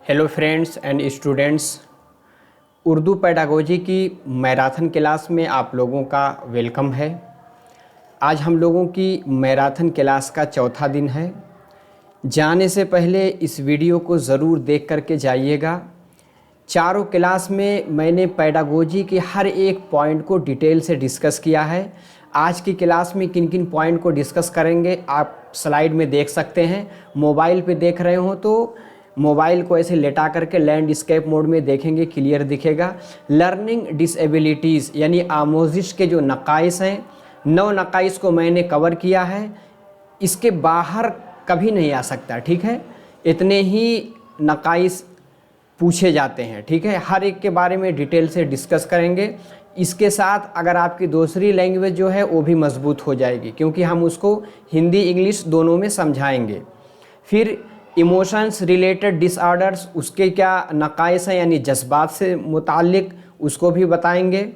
Hello friends and students, Urdu pedagogy की marathon class में आप लोगों का वेलकम है। आज हम लोगों की मैराथन क्लास का चौथा दिन है। जाने से पहले इस वीडियो को ज़रूर देख करके जाइएगा। चारों क्लास में मैंने पेडागोजी के हर एक पॉइंट को डिटेल से डिस्कस किया है। आज की क्लास में किन किन पॉइंट को डिस्कस करेंगे आप स्लाइड में देख सकते हैं। मोबाइल पे देख रहे हो तो मोबाइल को ऐसे लेटा करके लैंडस्केप मोड में देखेंगे, क्लियर दिखेगा। लर्निंग डिसेबिलिटीज़ यानी आमोजिश के जो नकाइस हैं, 9 नकाइस को मैंने कवर किया है। इसके बाहर कभी नहीं आ सकता, ठीक है। इतने ही नकाइस पूछे जाते हैं, ठीक है। हर एक के बारे में डिटेल से डिस्कस करेंगे। इसके साथ अगर आपकी दूसरी लैंग्वेज जो है वो भी मजबूत हो जाएगी, क्योंकि हम उसको हिंदी इंग्लिश दोनों में समझाएंगे। फिर इमोशंस रिलेटेड डिसऑर्डर्स, उसके क्या नकाइस हैं यानी जज्बात से मुताल्लिक, उसको भी बताएंगे।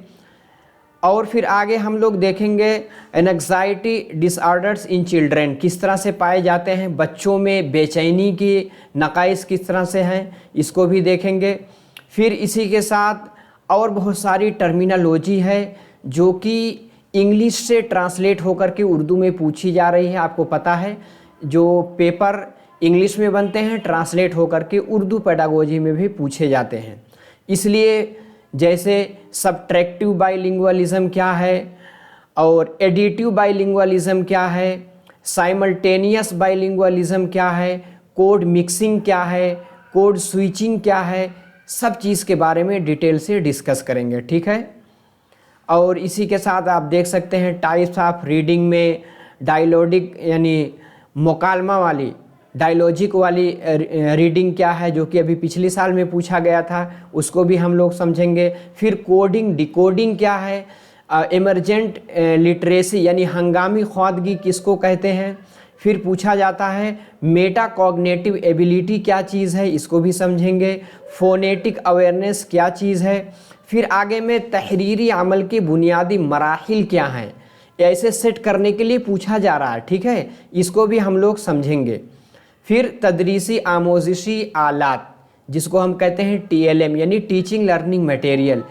और फिर आगे हम लोग देखेंगे एंग्जाइटी डिसऑर्डर्स इन चिल्ड्रेन, किस तरह से पाए जाते हैं बच्चों में, बेचैनी की नकाइस किस तरह से हैं, इसको भी देखेंगे। फिर इसी के साथ और बहुत सारी टर्मिनोलॉजी है जो कि इंग्लिश से ट्रांसलेट होकर के उर्दू में पूछी जा रही है। आपको पता है जो पेपर इंग्लिश में बनते हैं ट्रांसलेट होकर के उर्दू पेडागोजी में भी पूछे जाते हैं। इसलिए जैसे सब्ट्रैक्टिव बाइलिंगुअलिज्म क्या है और एडिटिव बाइलिंगुअलिज्म क्या है, साइमल्टेनियस बाइलिंगुअलिज्म क्या है, कोड मिक्सिंग क्या है, कोड स्विचिंग क्या है, सब चीज़ के बारे में डिटेल से डिस्कस करेंगे, ठीक है। और इसी के साथ आप देख सकते हैं टाइप्स ऑफ रीडिंग में डायलॉजिक यानी मुकालमा वाली डायलॉजिक वाली रीडिंग क्या है, जो कि अभी पिछले साल में पूछा गया था, उसको भी हम लोग समझेंगे। फिर कोडिंग डिकोडिंग क्या है, इमरजेंट लिटरेसी यानी हंगामी ख्वादगी किसको कहते हैं। फिर पूछा जाता है मेटा कॉग्निटिव एबिलिटी क्या चीज़ है, इसको भी समझेंगे। फोनेटिक अवेयरनेस क्या चीज़ है। फिर आगे में तहरीरी अमल के बुनियादी मराहिल क्या हैं, ऐसे सेट करने के लिए पूछा जा रहा है, ठीक है, इसको भी हम लोग समझेंगे। फिर तदरीसी आमोजिशी आलात, जिसको हम कहते हैं TLM यानी टीचिंग लर्निंग मटेरियल,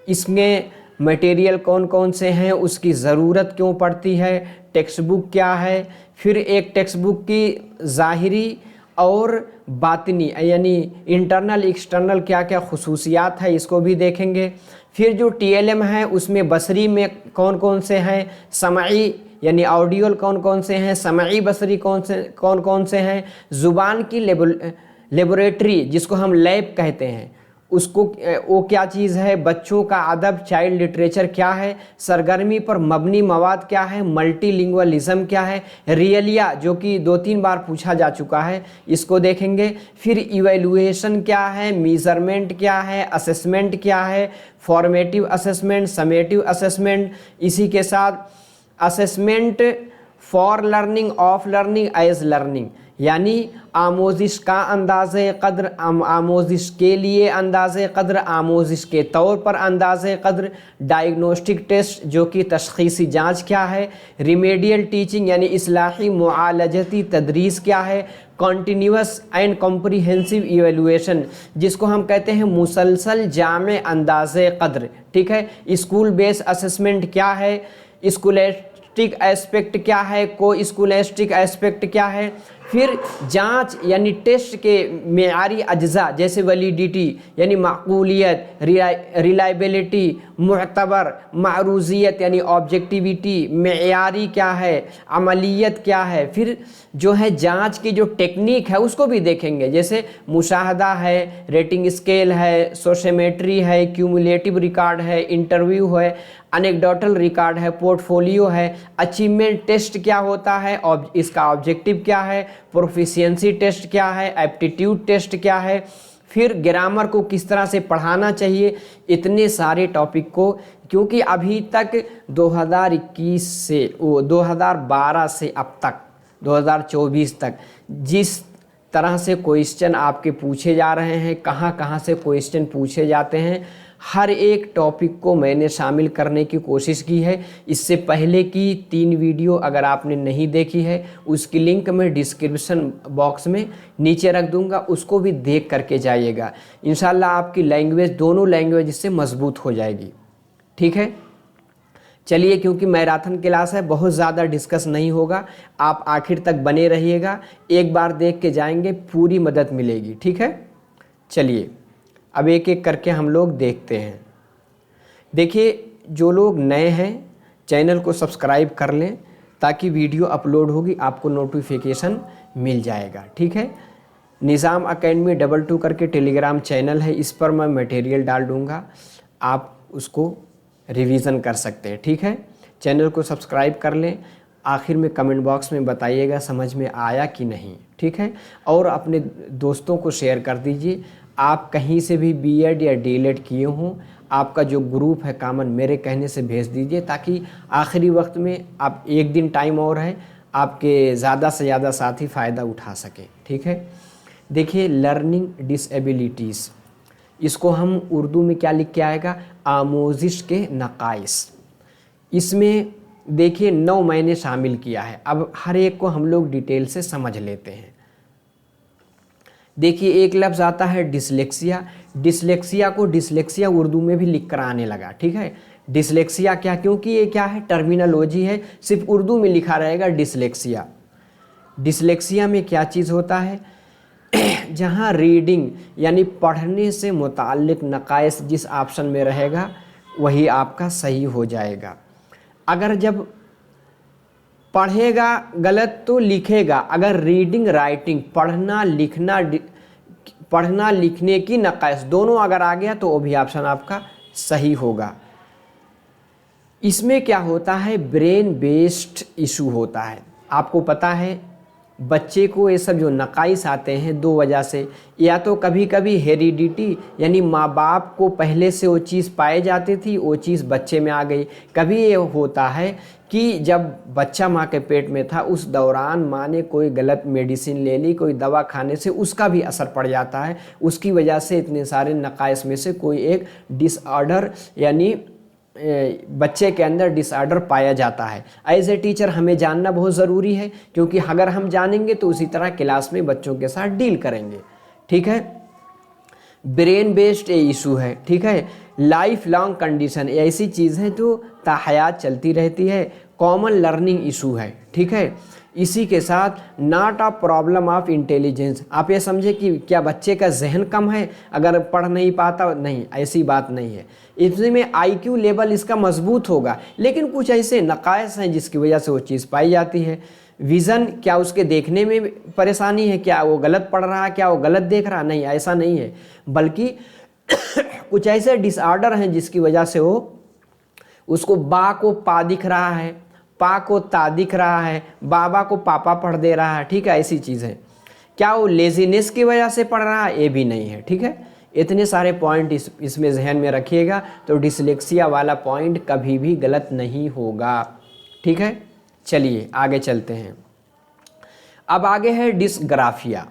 इसमें मटेरियल कौन कौन से हैं, उसकी ज़रूरत क्यों पड़ती है, टेक्स्ट बुक क्या है। फिर एक टेक्स्ट बुक की ज़ाहिरी और बातिनी यानी इंटरनल एक्सटर्नल क्या क्या खुसूसियात है, इसको भी देखेंगे। फिर जो TLM है उसमें बसरी में कौन कौन से हैं, समाई यानी ऑडियल कौन कौन से हैं, समाई बसरी कौन कौन से हैं, ज़ुबान की लेबोरेटरी जिसको हम लैब कहते हैं उसको वो क्या चीज़ है, बच्चों का अदब चाइल्ड लिटरेचर क्या है, सरगर्मी पर मबनी मवाद क्या है, मल्टीलिंगुअलिज्म क्या है, रियलिया जो कि 2-3 बार पूछा जा चुका है, इसको देखेंगे। फिर इवैल्यूएशन क्या है, मेजरमेंट क्या है, असेसमेंट क्या है, फॉर्मेटिव असेसमेंट, समेटिव असेसमेंट। इसी के साथ assessment for learning of learning as learning यानी आमोजिश का अंदाज़े कद्र, आमोजिश के लिए अंदाज़े कद्र, आमोजिश के तौर पर अंदाज़े कद्र, डायग्नोस्टिक टेस्ट जो कि तशख़ीसी जांच क्या है, रिमेडियल टीचिंग यानी इस्लाही मुआलजती तदरीस क्या है, कॉन्टीन्यूअस एंड कॉम्प्रिहेंसिव इवेलुएशन जिसको हम कहते हैं मुसलसल जामे अंदाज़े कद्र, ठीक है। स्कूल बेस असेसमेंट क्या है, स्कूलेस्टिक एस्पेक्ट क्या है, को स्कूलेस्टिक एस्पेक्ट क्या है। फिर जांच यानी टेस्ट के मेयारी अज्जा जैसे वैलिडिटी यानी माकूलियत, रिलायबिलिटी, मुअतबर, मारूजियत यानी ऑब्जेक्टिविटी, मेयारी क्या है, अमलियत क्या है। फिर जो है जांच की जो टेक्निक है उसको भी देखेंगे, जैसे मुशाहदा है, रेटिंग स्केल है, सोशियोमेट्री है, क्यूमुलेटिव रिकॉर्ड है, इंटरव्यू है, अनेक्डोटल रिकॉर्ड है, पोर्टफोलियो है, अचीवमेंट टेस्ट क्या होता है, इसका ऑब्जेक्टिव क्या है, प्रोफिशिएंसी टेस्ट क्या है, एप्टीट्यूड टेस्ट क्या है। फिर ग्रामर को किस तरह से पढ़ाना चाहिए, इतने सारे टॉपिक को, क्योंकि अभी तक 2021 से 2012 से अब तक 2024 तक जिस तरह से क्वेश्चन आपके पूछे जा रहे हैं, कहाँ कहाँ से क्वेश्चन पूछे जाते हैं, हर एक टॉपिक को मैंने शामिल करने की कोशिश की है। इससे पहले की 3 वीडियो अगर आपने नहीं देखी है, उसकी लिंक मैं डिस्क्रिप्शन बॉक्स में नीचे रख दूंगा, उसको भी देख करके जाइएगा। इंशाल्लाह आपकी लैंग्वेज, दोनों लैंग्वेज इससे मजबूत हो जाएगी। ठीक है, चलिए, क्योंकि मैराथन क्लास है, बहुत ज़्यादा डिस्कस नहीं होगा, आप आखिर तक बने रहिएगा। एक बार देख के जाएंगे, पूरी मदद मिलेगी। ठीक है, चलिए अब एक एक करके हम लोग देखते हैं। देखिए, जो लोग नए हैं चैनल को सब्सक्राइब कर लें, ताकि वीडियो अपलोड होगी आपको नोटिफिकेशन मिल जाएगा। ठीक है, निज़ाम अकेडमी 22 करके टेलीग्राम चैनल है, इस पर मैं मटेरियल डाल दूँगा, आप उसको रिवीज़न कर सकते हैं। ठीक है, चैनल को सब्सक्राइब कर लें। आखिर में कमेंट बॉक्स में बताइएगा समझ में आया कि नहीं। ठीक है, और अपने दोस्तों को शेयर कर दीजिए। आप कहीं से भी बीएड या डीएलएड किए हों, आपका जो ग्रुप है कॉमन, मेरे कहने से भेज दीजिए, ताकि आखिरी वक्त में आप, एक दिन टाइम और है, आपके ज़्यादा से ज़्यादा साथी फ़ायदा उठा सकें। ठीक है, देखिए, लर्निंग डिसेबिलिटीज़, इसको हम उर्दू में क्या लिख के आएगा, आमोजिश के नकाइस। इसमें देखिए 9 मैंने शामिल किया है। अब हर एक को हम लोग डिटेल से समझ लेते हैं। देखिए, एक लफ्ज़ आता है डिसलेक्सिया। डिसलेक्सिया को डिसलेक्सिया उर्दू में भी लिख कर आने लगा। ठीक है, डिसलेक्सिया क्या, क्योंकि ये क्या है, टर्मिनोलॉजी है, सिर्फ उर्दू में लिखा रहेगा डिसलेक्सिया। डिसलेक्सिया में क्या चीज़ होता है, जहाँ रीडिंग यानी पढ़ने से मुताल्लिक नकाइस जिस ऑप्शन में रहेगा वही आपका सही हो जाएगा। अगर जब पढ़ेगा गलत तो लिखेगा, अगर रीडिंग राइटिंग, पढ़ना लिखने की नकाइस दोनों अगर आ गया तो वो भी ऑप्शन आपका सही होगा। इसमें क्या होता है, ब्रेन बेस्ड इशू होता है। आपको पता है बच्चे को ये सब जो नकाइस आते हैं 2 वजह से, या तो कभी कभी हेरिडिटी यानी माँ बाप को पहले से वो चीज़ पाई जाती थी, वो चीज़ बच्चे में आ गई। कभी ये होता है कि जब बच्चा माँ के पेट में था उस दौरान माँ ने कोई गलत मेडिसिन ले ली, कोई दवा खाने से उसका भी असर पड़ जाता है, उसकी वजह से इतने सारे नकाइस में से कोई एक डिसऑर्डर यानी बच्चे के अंदर डिसऑर्डर पाया जाता है। एज ए टीचर हमें जानना बहुत ज़रूरी है, क्योंकि अगर हम जानेंगे तो उसी तरह क्लास में बच्चों के साथ डील करेंगे। ठीक है, ब्रेन बेस्ड इशू है। ठीक है, लाइफ लॉन्ग कंडीशन, ऐसी चीज़ है जो ताहयात चलती रहती है। कॉमन लर्निंग इशू है। ठीक है, इसी के साथ not a problem of intelligence. आप ये समझे कि क्या बच्चे का जहन कम है अगर पढ़ नहीं पाता, नहीं, ऐसी बात नहीं है। इसमें आईक्यू लेवल इसका मजबूत होगा, लेकिन कुछ ऐसे नकाइस हैं जिसकी वजह से वो चीज़ पाई जाती है। विज़न, क्या उसके देखने में परेशानी है, क्या वो गलत पढ़ रहा है, क्या वो गलत देख रहा, नहीं, ऐसा नहीं है, बल्कि कुछ ऐसे डिसऑर्डर हैं जिसकी वजह से वो, उसको बा को पा दिख रहा है, पा को ता दिख रहा है, बाबा को पापा पढ़ दे रहा है। ठीक है, ऐसी चीज़ है। क्या वो लेजीनेस की वजह से पढ़ रहा है, ये भी नहीं है। ठीक है, इतने सारे पॉइंट इसमें जहन में रखिएगा, तो डिसलेक्सिया वाला पॉइंट कभी भी गलत नहीं होगा। ठीक है, चलिए आगे चलते हैं। अब आगे है डिसग्राफिया।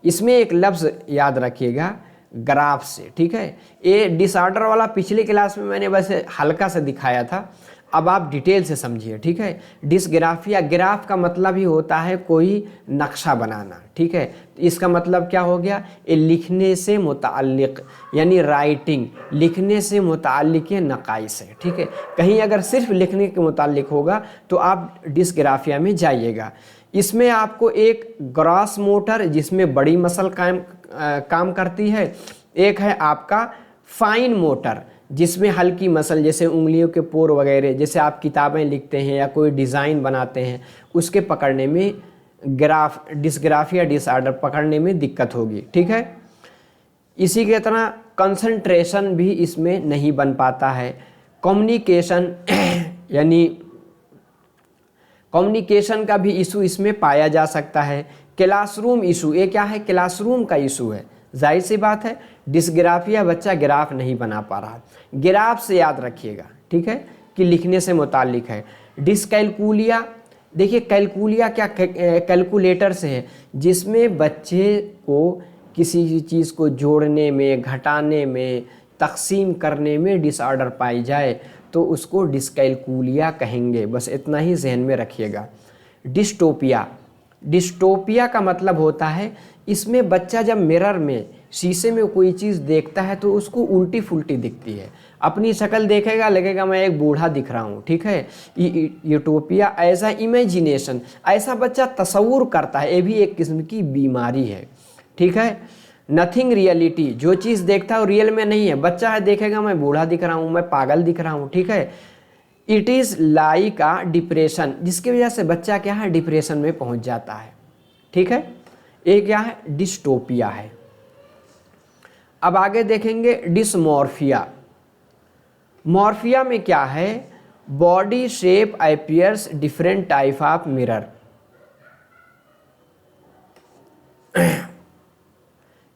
इसमें एक लफ्ज़ याद रखिएगा, ग्राफ से। ठीक है, ये डिसऑर्डर वाला पिछले क्लास में मैंने बस हल्का सा दिखाया था, अब आप डिटेल से समझिए। ठीक है, डिसग्राफिया, ग्राफ का मतलब ही होता है कोई नक्शा बनाना। ठीक है, इसका मतलब क्या हो गया, ये लिखने से मुताल्लिक यानी राइटिंग, लिखने से मुताल्लिक ये नकाइस है। ठीक है, कहीं अगर सिर्फ लिखने के मुताल्लिक होगा तो आप डिसग्राफिया में जाइएगा। इसमें आपको एक ग्रॉस मोटर जिसमें बड़ी मसल काम करती है, एक है आपका फाइन मोटर जिसमें हल्की मसल जैसे उंगलियों के पोर वगैरह, जैसे आप किताबें लिखते हैं या कोई डिज़ाइन बनाते हैं, उसके पकड़ने में डिसग्राफिया डिसऑर्डर पकड़ने में दिक्कत होगी। ठीक है, इसी के तरह कंसंट्रेशन भी इसमें नहीं बन पाता है। कम्युनिकेशन यानी कम्युनिकेशन का भी इशू इसमें पाया जा सकता है। क्लासरूम इशू, ये क्या है, क्लासरूम का इशू है। जाहिर सी बात है डिसग्राफिया बच्चा ग्राफ नहीं बना पा रहा, ग्राफ से याद रखिएगा। ठीक है, कि लिखने से मुताल्लिक है। डिसकैलकुलिया, देखिए कैलकुलिया क्या, कैलकुलेटर से है, जिसमें बच्चे को किसी चीज़ को जोड़ने में, घटाने में, तक़सीम करने में डिसऑर्डर पाई जाए तो उसको डिस्कैलकुलिया कहेंगे। बस इतना ही जहन में रखिएगा। डिस्टोपिया, डिस्टोपिया का मतलब होता है इसमें बच्चा जब मिरर में, शीशे में कोई चीज़ देखता है तो उसको उल्टी फुल्टी दिखती है। अपनी शक्ल देखेगा, लगेगा मैं एक बूढ़ा दिख रहा हूँ, ठीक है। यूटोपिया एज अ इमेजिनेशन, ऐसा बच्चा तसव्वुर करता है, ये भी एक किस्म की बीमारी है, ठीक है। नथिंग रियलिटी, जो चीज़ देखता है वो रियल में नहीं है। बच्चा है, देखेगा मैं बूढ़ा दिख रहा हूँ, मैं पागल दिख रहा हूँ, ठीक है। It is like a depression, जिसकी वजह से बच्चा क्या है, डिप्रेशन में पहुँच जाता है, ठीक है। ये क्या है, डिस्टोपिया है। अब आगे देखेंगे डिसमॉर्फिया। मॉर्फिया में क्या है, body shape appears different type of mirror.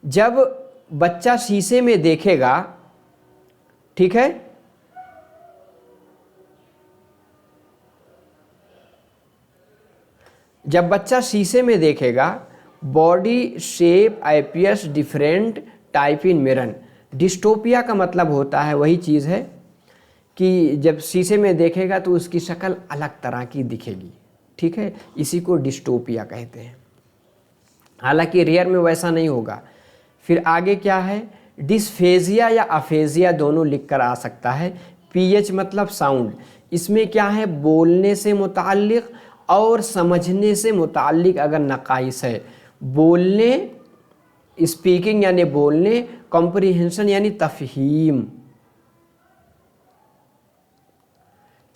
जब बच्चा शीशे में देखेगा, ठीक है, जब बच्चा शीशे में देखेगा, body shape appears different type in mirror. Dystopia का मतलब होता है, वही चीज़ है कि जब शीशे में देखेगा तो उसकी शक्ल अलग तरह की दिखेगी, ठीक है। इसी को डिस्टोपिया कहते हैं। हालांकि रियर में वैसा नहीं होगा। फिर आगे क्या है, डिस्फेजिया या अफेजिया दोनों लिखकर आ सकता है। पीएच मतलब साउंड, इसमें क्या है, बोलने से मुताल्लिक और समझने से मुताल्लिक अगर नकाइस है। बोलने, स्पीकिंग यानी बोलने, कॉम्प्रिहेंशन यानी तफहीम,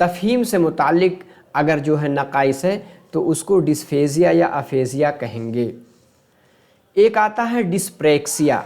तफहीम से मुताल्लिक अगर जो है नकाइस है तो उसको डिस्फेजिया या अफेजिया कहेंगे। एक आता है डिस्प्रेक्सिया।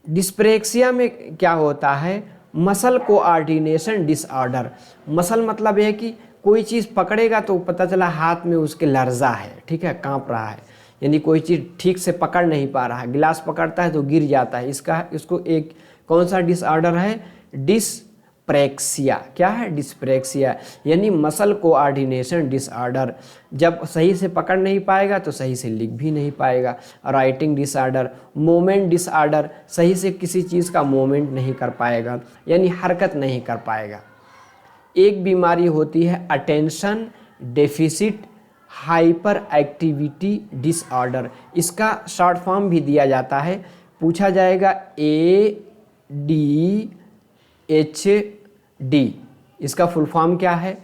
डिस्प्रेक्सिया में क्या होता है, मसल कोऑर्डिनेशन डिसऑर्डर। मसल मतलब यह है कि कोई चीज़ पकड़ेगा तो पता चला हाथ में उसके लर्जा है, ठीक है, कांप रहा है, यानी कोई चीज़ ठीक से पकड़ नहीं पा रहा है। गिलास पकड़ता है तो गिर जाता है। इसको एक कौन सा डिसऑर्डर है, डिस्प्रेक्सिया। क्या है, डिस्प्रेक्सिया, यानी मसल कोऑर्डिनेशन डिसऑर्डर। जब सही से पकड़ नहीं पाएगा तो सही से लिख भी नहीं पाएगा। राइटिंग डिसऑर्डर, मोमेंट डिसऑर्डर, सही से किसी चीज़ का मोमेंट नहीं कर पाएगा, यानी हरकत नहीं कर पाएगा। एक बीमारी होती है attention deficit hyper activity disorder. इसका शॉर्ट फॉर्म भी दिया जाता है, पूछा जाएगा ADHD। इसका फुल फॉर्म क्या है,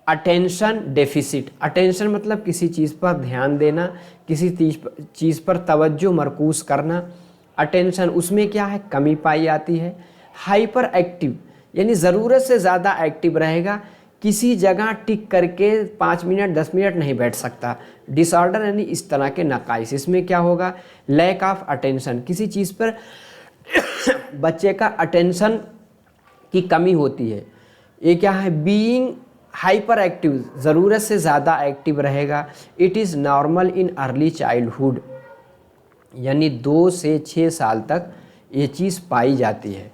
अटेंशन डेफिसिट। अटेंशन मतलब किसी चीज़ पर ध्यान देना, किसी चीज़ पर तवज्जो मरकूज़ करना। अटेंशन, उसमें क्या है, कमी पाई जाती है। हाइपर एक्टिव यानी ज़रूरत से ज़्यादा एक्टिव रहेगा, किसी जगह टिक करके 5 मिनट 10 मिनट नहीं बैठ सकता। डिसऑर्डर यानी इस तरह के नकाइस। इसमें क्या होगा, लैक ऑफ अटेंशन, किसी चीज़ पर बच्चे का अटेंशन की कमी होती है। ये क्या है, बीइंग हाइपर एक्टिव, ज़रूरत से ज़्यादा एक्टिव रहेगा। It is normal in early childhood, यानी 2 से 6 साल तक ये चीज़ पाई जाती है।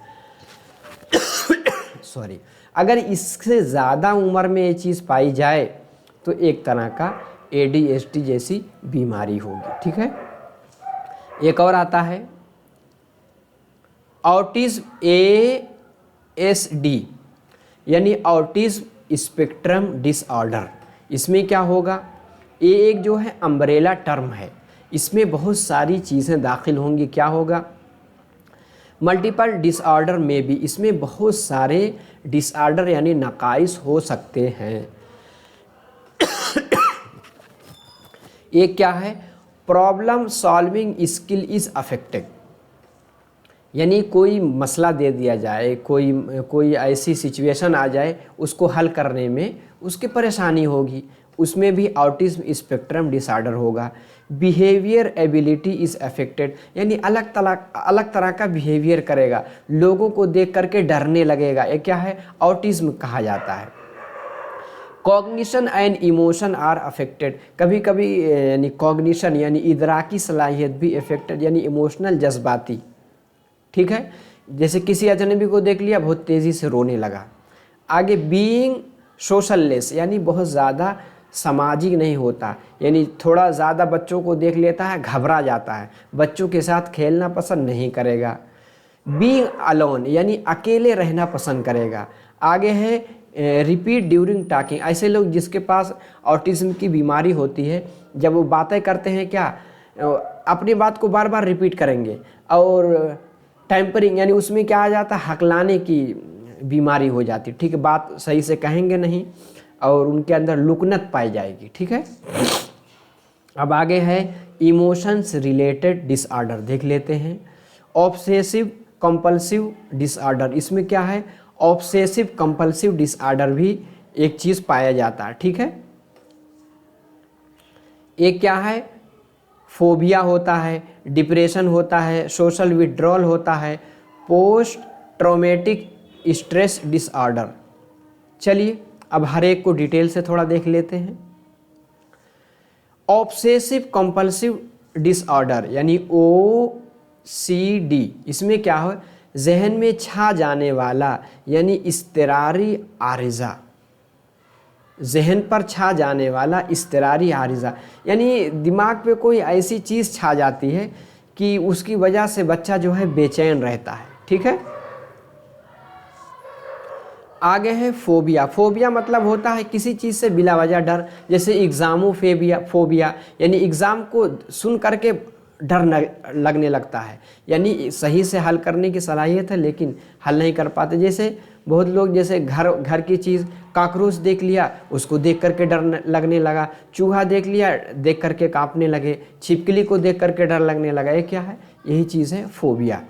सॉरी, अगर इससे ज़्यादा उम्र में ये चीज़ पाई जाए तो एक तरह का ADHD जैसी बीमारी होगी, ठीक है। एक और आता है ऑटिज्म ASD, यानी ऑटिज्म स्पेक्ट्रम डिसऑर्डर। इसमें क्या होगा, ये एक जो है अम्ब्रेला टर्म है, इसमें बहुत सारी चीज़ें दाखिल होंगी। क्या होगा, मल्टीपल डिसऑर्डर में भी, इसमें बहुत सारे डिसऑर्डर यानी नकाइस हो सकते हैं। एक क्या है, problem solving skill is affected, यानी कोई मसला दे दिया जाए, कोई ऐसी सिचुएशन आ जाए, उसको हल करने में उसकी परेशानी होगी, उसमें भी ऑटिज्म स्पेक्ट्रम डिसऑर्डर होगा। बिहेवियर एबिलिटी इज़ अफेक्टेड, यानी अलग तरह का बिहेवियर करेगा, लोगों को देख करके डरने लगेगा, ये क्या है, ऑटिज्म कहा जाता है। Cognition and emotion are affected, कभी कभी यानी कॉग्निशन यानी इदराकी सलाहियत भी अफेक्टेड, यानी इमोशनल जज्बाती, ठीक है। जैसे किसी अजनबी को देख लिया, बहुत तेज़ी से रोने लगा। आगे बीइंग सोशललेस, यानी बहुत ज़्यादा सामाजिक नहीं होता, यानी थोड़ा ज़्यादा बच्चों को देख लेता है, घबरा जाता है, बच्चों के साथ खेलना पसंद नहीं करेगा। बीइंग अलोन यानी अकेले रहना पसंद करेगा। आगे है रिपीट ड्यूरिंग टॉकिंग, ऐसे लोग जिसके पास ऑटिज्म की बीमारी होती है, जब वो बातें करते हैं क्या अपनी बात को बार बार रिपीट करेंगे। और टेम्परिंग यानी उसमें क्या आ जाता है, हकलाने की बीमारी हो जाती है, ठीक है, बात सही से कहेंगे नहीं और उनके अंदर लुकनत पाई जाएगी, ठीक है। अब आगे है इमोशंस रिलेटेड डिसऑर्डर, देख लेते हैं। ऑब्सेसिव कंपल्सिव डिसऑर्डर, इसमें क्या है, ऑब्सेसिव कंपल्सिव डिसऑर्डर भी एक चीज़ पाया जाता है, ठीक है। एक क्या है, फोबिया होता है, डिप्रेशन होता है, सोशल विड्रॉल होता है, पोस्ट ट्रॉमेटिक स्ट्रेस डिसऑर्डर। चलिए अब हर एक को डिटेल से थोड़ा देख लेते हैं। ऑब्सेसिव कंपल्सिव डिसऑर्डर यानी OCD, इसमें क्या हो, जहन में छा जाने वाला यानी इज़्तिरारी आरिज़ा, जहन पर छा जाने वाला इज़्तिरारी आरिज़ा यानी दिमाग पे कोई ऐसी चीज़ छा जाती है कि उसकी वजह से बच्चा जो है बेचैन रहता है, ठीक है। आगे है फोबिया, फोबिया मतलब होता है किसी चीज़ से बिला वजह डर, जैसे फोबिया यानी एग्ज़ाम को सुन करके डर लगने लगता है, यानी सही से हल करने की सलाहियत है लेकिन हल नहीं कर पाते। जैसे बहुत लोग जैसे घर की चीज़, काकरोच देख लिया उसको देख करके डर लगने लगा, चूहा देख लिया देख करके कांपने लगे, छिपकली को देख करके डर लगने लगा, ये क्या है, यही चीज़ है फोबिया।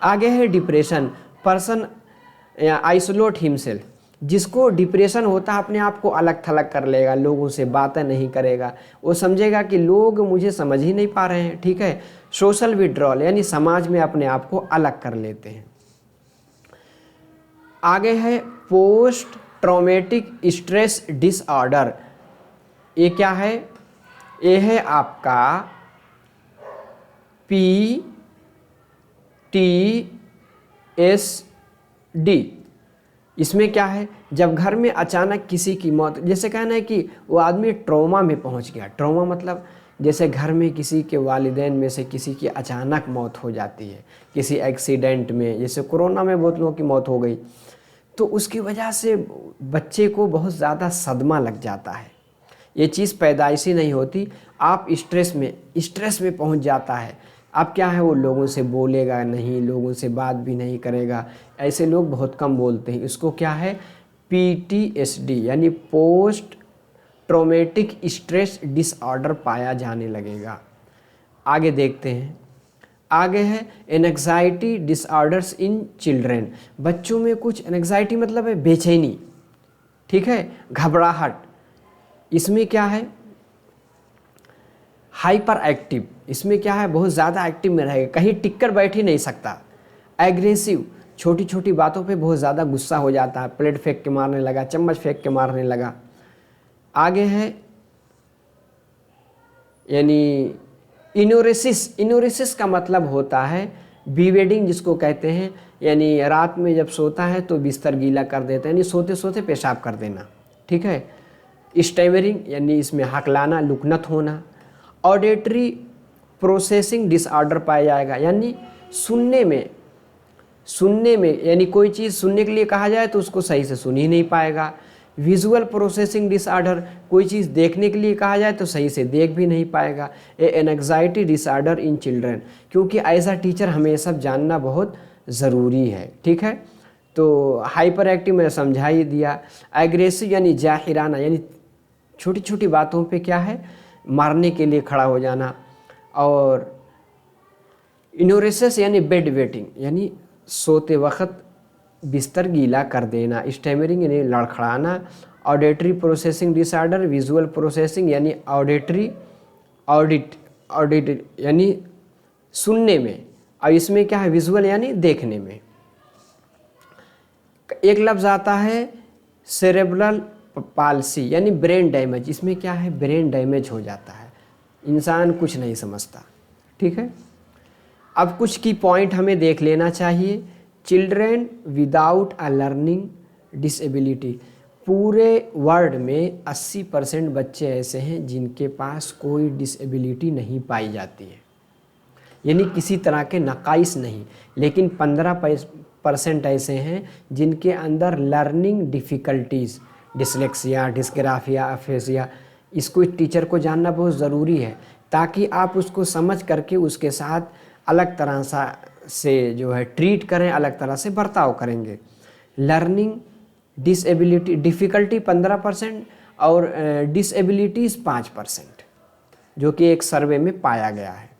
आगे है डिप्रेशन, पर्सन आइसोलेट हिमसेल्फ, जिसको डिप्रेशन होता है अपने आप को अलग थलग कर लेगा, लोगों से बातें नहीं करेगा, वो समझेगा कि लोग मुझे समझ ही नहीं पा रहे हैं, ठीक है। सोशल विड्रॉल यानी समाज में अपने आप को अलग कर लेते हैं। आगे है पोस्ट ट्रॉमेटिक स्ट्रेस डिसऑर्डर, ये क्या है, ये है आपका PTSD। इसमें क्या है, जब घर में अचानक किसी की मौत, जैसे कहना है कि वो आदमी ट्रॉमा में पहुंच गया, ट्रॉमा मतलब जैसे घर में किसी के वालिदैन में से किसी की अचानक मौत हो जाती है किसी एक्सीडेंट में, जैसे कोरोना में बहुत लोगों की मौत हो गई, तो उसकी वजह से बच्चे को बहुत ज़्यादा सदमा लग जाता है। ये चीज़ पैदाइशी नहीं होती, आप स्ट्रेस में पहुंच जाता है। अब क्या है, वो लोगों से बोलेगा नहीं, लोगों से बात भी नहीं करेगा, ऐसे लोग बहुत कम बोलते हैं। इसको क्या है, PTSD यानी पोस्ट ट्रॉमेटिक स्ट्रेस डिसऑर्डर पाया जाने लगेगा। आगे देखते हैं। आगे है एंग्जाइटी डिसऑर्डर्स इन चिल्ड्रेन, बच्चों में कुछ एंग्जाइटी मतलब है बेचैनी, ठीक है, घबराहट। इसमें क्या है, हाइपर एक्टिव, इसमें क्या है, बहुत ज़्यादा एक्टिव में रहेगा, कहीं टिक कर बैठ ही नहीं सकता। एग्रेसिव, छोटी छोटी बातों पे बहुत ज़्यादा गुस्सा हो जाता है, प्लेट फेंक के मारने लगा, चम्मच फेंक के मारने लगा। आगे है यानी इनोरेसिस का मतलब होता है बीवेडिंग, जिसको कहते हैं, यानी रात में जब सोता है तो बिस्तर गीला कर देता है, यानी सोते सोते पेशाब कर देना, ठीक है। स्टैमरिंग यानी इसमें हकलाना, लुकनत होना। ऑडिटरी प्रोसेसिंग डिसऑर्डर पाया जाएगा, यानी सुनने में यानी कोई चीज़ सुनने के लिए कहा जाए तो उसको सही से सुन ही नहीं पाएगा। विजुअल प्रोसेसिंग डिसऑर्डर, कोई चीज़ देखने के लिए कहा जाए तो सही से देख भी नहीं पाएगा। एंग्जाइटी डिसऑर्डर इन चिल्ड्रन, क्योंकि एज अ टीचर हमें सब जानना बहुत ज़रूरी है, ठीक है। तो हाइपर एक्टिव मैंने समझा ही दिया। एग्रेसिव यानी जाहिराना, यानी छोटी छोटी बातों पे क्या है, मारने के लिए खड़ा हो जाना। और इनोरेसिस यानी बेड वेटिंग, यानी सोते वक्त बिस्तर गीला कर देना। स्टैमरिंग यानी लड़खड़ाना। Auditory processing disorder, visual processing यानी ऑडिट यानी सुनने में, और इसमें क्या है, विजुअल यानी देखने में। एक लफ्ज़ आता है सेरेब्रल पाल्सी यानी ब्रेन डैमेज, इसमें क्या है, ब्रेन डैमेज हो जाता है, इंसान कुछ नहीं समझता, ठीक है। अब कुछ की पॉइंट हमें देख लेना चाहिए। Children without a learning disability, पूरे वर्ल्ड में 80% बच्चे ऐसे हैं जिनके पास कोई डिसेबिलिटी नहीं पाई जाती है, यानी किसी तरह के नकाइस नहीं। लेकिन 15% ऐसे हैं जिनके अंदर learning difficulties, dyslexia, dysgraphia, AfrAsia, इसको टीचर को जानना बहुत ज़रूरी है ताकि आप उसको समझ करके उसके साथ अलग तरह से जो है ट्रीट करें, अलग तरह से बर्ताव करेंगे। लर्निंग डिसेबिलिटी डिफ़िकल्टी 15% और डिसेबिलिटीज़ 5%, जो कि एक सर्वे में पाया गया है।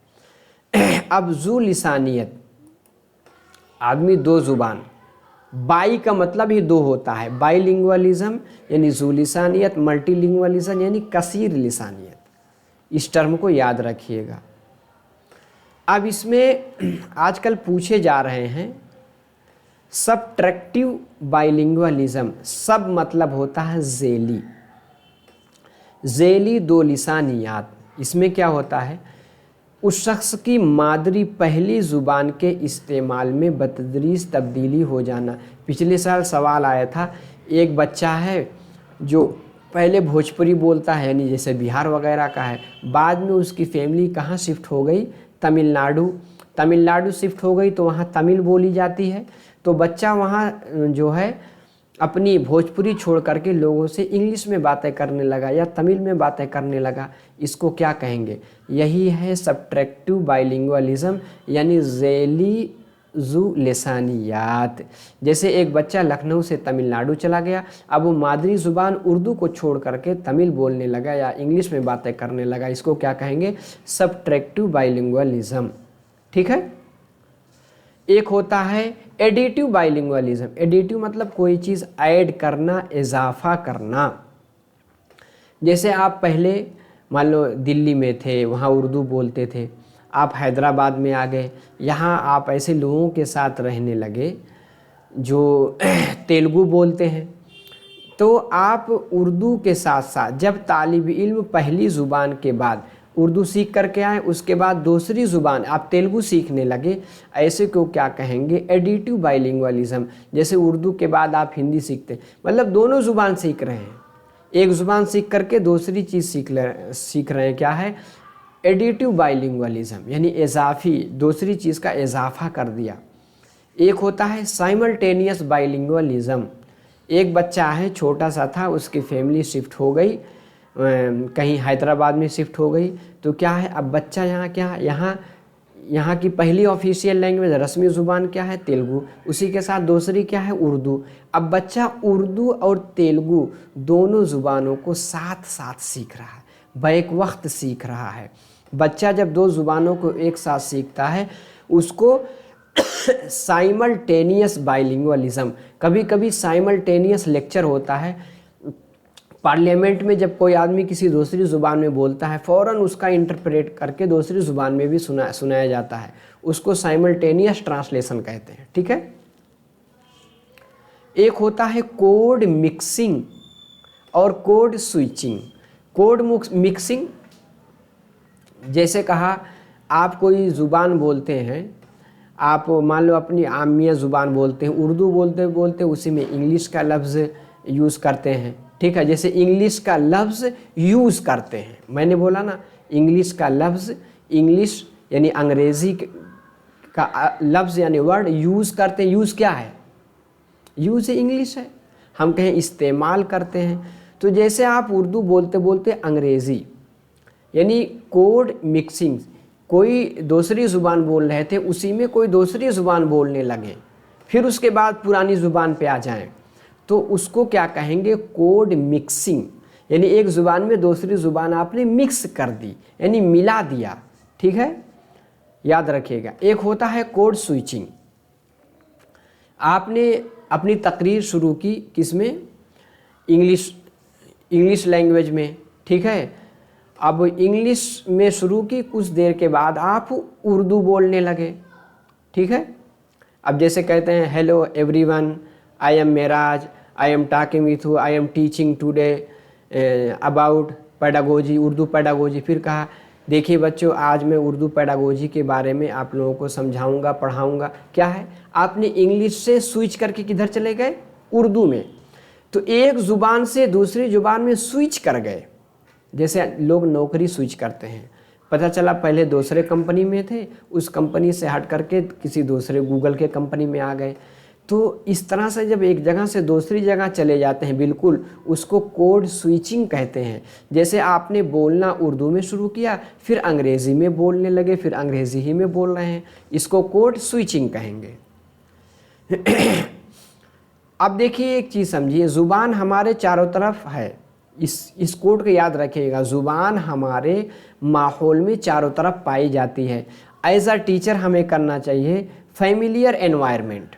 अब जू लिसानियत, आदमी दो ज़ुबान, बाई का मतलब ही दो होता है, बाईलिंगुअलिज्म यानी जू लिसानियत, मल्टीलिंगुअलिज्म यानी कसीर लिसानियत। इस टर्म को याद रखिएगा। अब इसमें आजकल पूछे जा रहे हैं सबट्रैक्टिव बाइलिंगुअलिज्म। सब मतलब होता है ज़ेली, ज़ेली दो लिसानियात। इसमें क्या होता है, उस शख्स की मादरी पहली ज़ुबान के इस्तेमाल में बतदरीज तब्दीली हो जाना। पिछले साल सवाल आया था, एक बच्चा है जो पहले भोजपुरी बोलता है, यानी जैसे बिहार वगैरह का है, बाद में उसकी फैमिली कहाँ शिफ्ट हो गई, तमिलनाडु शिफ्ट हो गई, तो वहाँ तमिल बोली जाती है। तो बच्चा वहाँ जो है अपनी भोजपुरी छोड़ करके लोगों से इंग्लिश में बातें करने लगा या तमिल में बातें करने लगा। इसको क्या कहेंगे, यही है सबट्रैक्टिव बाइलिंगुअलिज्म यानी ज़ेली जू लिसानियात। जैसे एक बच्चा लखनऊ से तमिलनाडु चला गया, अब वो मादरी ज़ुबान उर्दू को छोड़ करके तमिल बोलने लगा या इंग्लिश में बातें करने लगा। इसको क्या कहेंगे, सबट्रैक्टिव बाइलिंगुअलिज्म। ठीक है। एक होता है एडिटिव बाइलिंगुअलिज्म। एडिटिव मतलब कोई चीज़ ऐड करना, इजाफा करना। जैसे आप पहले मान लो दिल्ली में थे, वहाँ उर्दू बोलते थे, आप हैदराबाद में आ गए, यहाँ आप ऐसे लोगों के साथ रहने लगे जो तेलुगु बोलते हैं, तो आप उर्दू के साथ साथ जब तालिब इल्म पहली ज़ुबान के बाद उर्दू सीख करके आए, उसके बाद दूसरी ज़ुबान आप तेलुगु सीखने लगे, ऐसे को क्या कहेंगे, एडिटिव बाइलिंगुअलिज्म। जैसे उर्दू के बाद आप हिंदी सीखते, मतलब दोनों ज़ुबान सीख रहे हैं, एक ज़ुबान सीख करके दूसरी चीज़ सीख रहे हैं, क्या है, एडिटिव बाइलिंगुअलिज्म यानी इजाफी, दूसरी चीज़ का इजाफा कर दिया। एक होता है साइमल्टेनियस बाइलिंगुअलिज्म। एक बच्चा है, छोटा सा था, उसकी फैमिली शिफ्ट हो गई, कहीं हैदराबाद में शिफ्ट हो गई, तो क्या है, अब बच्चा यहाँ क्या है, यहाँ की पहली ऑफिशियल लैंग्वेज रस्मी ज़ुबान क्या है, तेलुगु, उसी के साथ दूसरी क्या है, उर्दू। अब बच्चा उर्दू और तेलुगु दोनों ज़ुबानों को साथ साथ सीख रहा है, बैक वक्त सीख रहा है। बच्चा जब दो ज़ुबानों को एक साथ सीखता है उसको साइमल्टेनियस बाइलिंगुअलिज्म। कभी कभी साइमल्टेनियस लेक्चर होता है पार्लियामेंट में, जब कोई आदमी किसी दूसरी ज़ुबान में बोलता है फ़ौरन उसका इंटरप्रेट करके दूसरी ज़ुबान में भी सुनाया जाता है, उसको साइमल्टेनियस ट्रांसलेशन कहते हैं। ठीक है। एक होता है कोड मिक्सिंग और कोड स्विचिंग। कोड मिक्सिंग, जैसे कहा आप कोई ज़ुबान बोलते हैं, आप मान लो अपनी आमिया ज़ुबान बोलते हैं, उर्दू बोलते बोलते उसी में इंग्लिश का लफ्ज़ यूज़ करते हैं। ठीक है। जैसे इंग्लिश का लफ्ज़ यूज़ करते हैं, मैंने बोला ना, इंग्लिश का लफ्ज़, इंग्लिश यानी अंग्रेज़ी का लफ्ज़ यानी वर्ड यूज़ करते हैं। यूज़ क्या है, यूज़ इंग्लिश है, हम कहें इस्तेमाल करते हैं। तो जैसे आप उर्दू बोलते बोलते अंग्रेज़ी, यानी कोड मिक्सिंग, कोई दूसरी ज़ुबान बोल रहे थे, उसी में कोई दूसरी ज़ुबान बोलने लगे, फिर उसके बाद पुरानी ज़ुबान पे आ जाएं, तो उसको क्या कहेंगे, कोड मिक्सिंग। यानी एक ज़ुबान में दूसरी ज़ुबान आपने मिक्स कर दी, यानी मिला दिया। ठीक है, याद रखिएगा। एक होता है कोड स्विचिंग। आपने अपनी तकरीर शुरू की किस में, इंग्लिश लैंग्वेज में। ठीक है। अब इंग्लिश में शुरू की, कुछ देर के बाद आप उर्दू बोलने लगे। ठीक है। अब जैसे कहते हैं, hello everyone, I am Meraj, I am talking with you, I am teaching today about pedagogy, Urdu pedagogy. फिर कहा, देखिए बच्चों, आज मैं उर्दू पेडागोजी के बारे में आप लोगों को समझाऊंगा, पढ़ाऊंगा। क्या है, आपने इंग्लिश से स्विच करके किधर चले गए, उर्दू में। तो एक ज़ुबान से दूसरी ज़ुबान में स्विच कर गए। जैसे लोग नौकरी स्विच करते हैं, पता चला पहले दूसरे कंपनी में थे, उस कंपनी से हट करके किसी दूसरे गूगल के कंपनी में आ गए। तो इस तरह से जब एक जगह से दूसरी जगह चले जाते हैं, बिल्कुल उसको कोड स्विचिंग कहते हैं। जैसे आपने बोलना उर्दू में शुरू किया, फिर अंग्रेज़ी में बोलने लगे, फिर अंग्रेज़ी ही में बोल रहे हैं, इसको कोड स्विचिंग कहेंगे। अब देखिए एक चीज़ समझिए, ज़ुबान हमारे चारों तरफ है। इस कोड को याद रखिएगा, ज़ुबान हमारे माहौल में चारों तरफ पाई जाती है। एज अ टीचर हमें करना चाहिए फैमिलियर एनवायरनमेंट,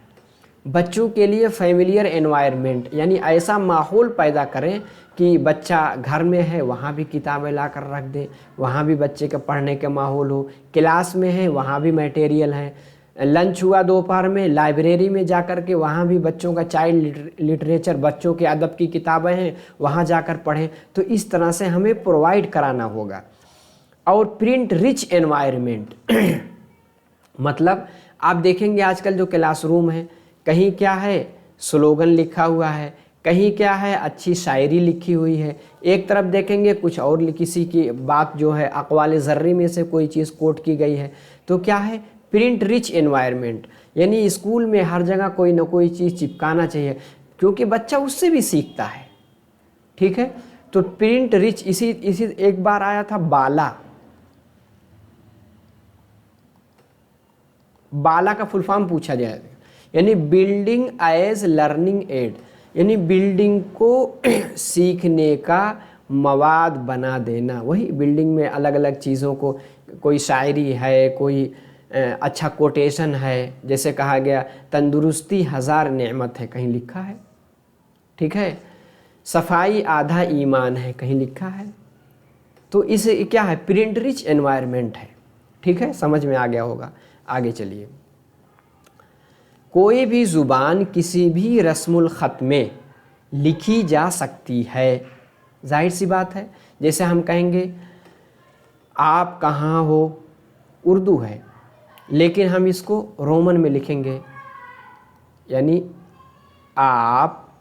बच्चों के लिए फैमिलियर एनवायरनमेंट, यानी ऐसा माहौल पैदा करें कि बच्चा घर में है वहाँ भी किताबें ला कर रख दें, वहाँ भी बच्चे का पढ़ने का माहौल हो, क्लास में है वहाँ भी मटेरियल है, लंच हुआ दोपहर में लाइब्रेरी में जा कर के वहाँ भी बच्चों का चाइल्ड लिटरेचर, बच्चों के अदब की किताबें हैं वहाँ जाकर पढ़ें। तो इस तरह से हमें प्रोवाइड कराना होगा। और प्रिंट रिच एनवायरनमेंट मतलब आप देखेंगे आजकल जो क्लासरूम है, कहीं क्या है स्लोगन लिखा हुआ है, कहीं क्या है अच्छी शायरी लिखी हुई है, एक तरफ देखेंगे कुछ और किसी की बात जो है अक़वाल ज़र्री में से कोई चीज़ कोट की गई है। तो क्या है प्रिंट रिच एनवायरनमेंट, यानी स्कूल में हर जगह कोई ना कोई चीज़ चिपकाना चाहिए, क्योंकि बच्चा उससे भी सीखता है। ठीक है, तो प्रिंट रिच, इसी एक बार आया था बाला का फुल फॉर्म पूछा जाए, यानी बिल्डिंग एज लर्निंग एड, यानी बिल्डिंग को सीखने का मवाद बना देना। वही बिल्डिंग में अलग अलग चीज़ों को, कोई शायरी है, कोई अच्छा कोटेशन है, जैसे कहा गया तंदुरुस्ती हज़ार नेमत है, कहीं लिखा है। ठीक है, सफाई आधा ईमान है, कहीं लिखा है। तो इसे क्या है, प्रिंट रिच एनवायरनमेंट है। ठीक है, समझ में आ गया होगा। आगे चलिए, कोई भी ज़ुबान किसी भी रस्मुल ख़त में लिखी जा सकती है, जाहिर सी बात है। जैसे हम कहेंगे आप कहाँ हो, उर्दू है, लेकिन हम इसको रोमन में लिखेंगे, यानी आप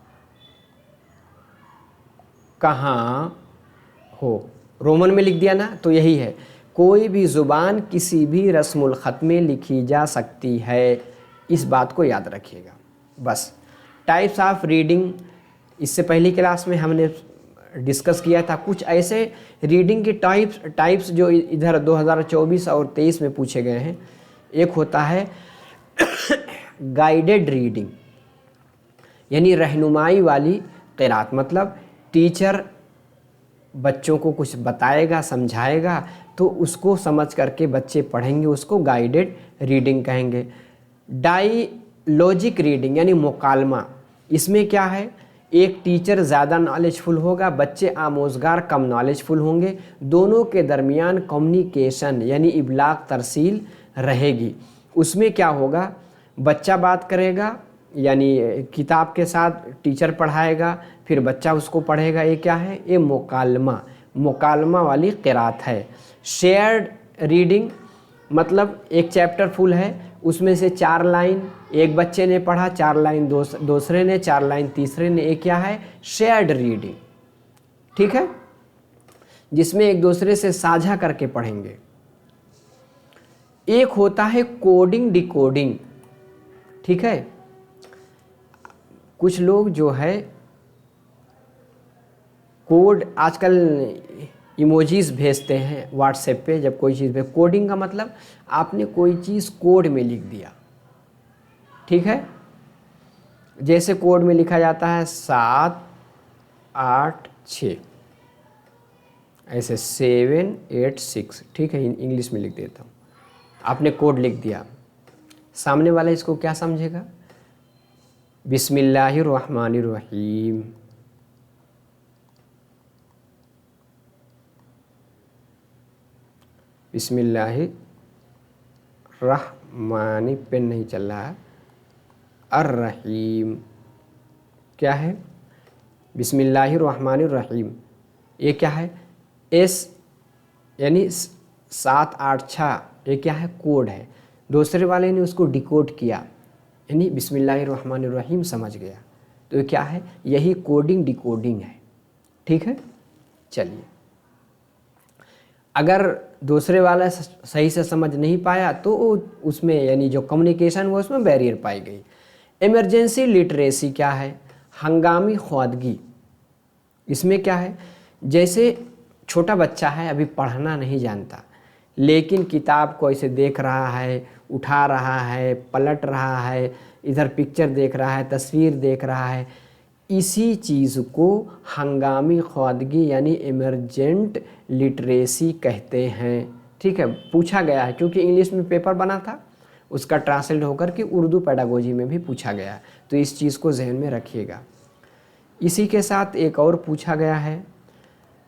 कहाँ हो, रोमन में लिख दिया ना। तो यही है, कोई भी ज़ुबान किसी भी रस्मुल ख़त में लिखी जा सकती है, इस बात को याद रखिएगा बस। टाइप्स ऑफ रीडिंग, इससे पहली क्लास में हमने डिस्कस किया था कुछ ऐसे रीडिंग के टाइप्स जो इधर 2024 और 23 में पूछे गए हैं। एक होता है गाइडेड रीडिंग, यानी रहनुमाई वाली क़िरात, मतलब टीचर बच्चों को कुछ बताएगा, समझाएगा, तो उसको समझ करके बच्चे पढ़ेंगे, उसको गाइडेड रीडिंग कहेंगे। डायलॉजिक रीडिंग यानी मुकालमा, इसमें क्या है, एक टीचर ज़्यादा नॉलेजफुल होगा, बच्चे आमोज़गार कम नॉलेजफुल होंगे, दोनों के दरमियान कम्युनिकेशन यानी इबलाग तरसील रहेगी। उसमें क्या होगा, बच्चा बात करेगा, यानी किताब के साथ टीचर पढ़ाएगा, फिर बच्चा उसको पढ़ेगा। ये क्या है, ये मुकालमा वाली क़िरात है। शेयर्ड रीडिंग मतलब एक चैप्टर फुल है, उसमें से 4 लाइन एक बच्चे ने पढ़ा, 4 लाइन दूसरे ने, 4 लाइन तीसरे ने, ये क्या है, शेयर्ड रीडिंग। ठीक है, जिसमें एक दूसरे से साझा करके पढ़ेंगे। एक होता है कोडिंग डिकोडिंग। ठीक है, कुछ लोग जो है कोड आजकल इमोजीज भेजते हैं व्हाट्सएप पे, जब कोई चीज़ पे कोडिंग का मतलब आपने कोई चीज़ कोड में लिख दिया। ठीक है, जैसे कोड में लिखा जाता है 7 8 6, ऐसे 7 8 6। ठीक है, इंग्लिश में लिख देता हूँ, आपने कोड लिख दिया, सामने वाला इसको क्या समझेगा, बिस्मिल्लाहिर्रहमानिर्रहीम। बिस्मिल्लाहिर्रहमानी, पेन नहीं चल रहा है, अर्रहीम क्या है, बिस्मिल्लाहिर्रहमानिर्रहीम। ये क्या है, एस यानी 7 8 6, ये क्या है, कोड है। दूसरे वाले ने उसको डिकोड किया, यानी बिस्मिल्लाहिर्रहमानिर्रहीम समझ गया। तो ये क्या है, यही कोडिंग डिकोडिंग है। ठीक है, चलिए अगर दूसरे वाला सही से समझ नहीं पाया तो उसमें यानी जो कम्युनिकेशन वो उसमें बैरियर पाई गई। इमरजेंसी लिटरेसी क्या है? हंगामी ख्वादगी। इसमें क्या है, जैसे छोटा बच्चा है, अभी पढ़ना नहीं जानता, लेकिन किताब को ऐसे देख रहा है, उठा रहा है, पलट रहा है, इधर पिक्चर देख रहा है, तस्वीर देख रहा है, इसी चीज़ को हंगामी ख्वादगी यानी इमरजेंट लिटरेसी कहते हैं। ठीक है, पूछा गया है क्योंकि इंग्लिश में पेपर बना था, उसका ट्रांसलेट होकर के उर्दू पेडागोजी में भी पूछा गया है, तो इस चीज़ को जहन में रखिएगा। इसी के साथ एक और पूछा गया है,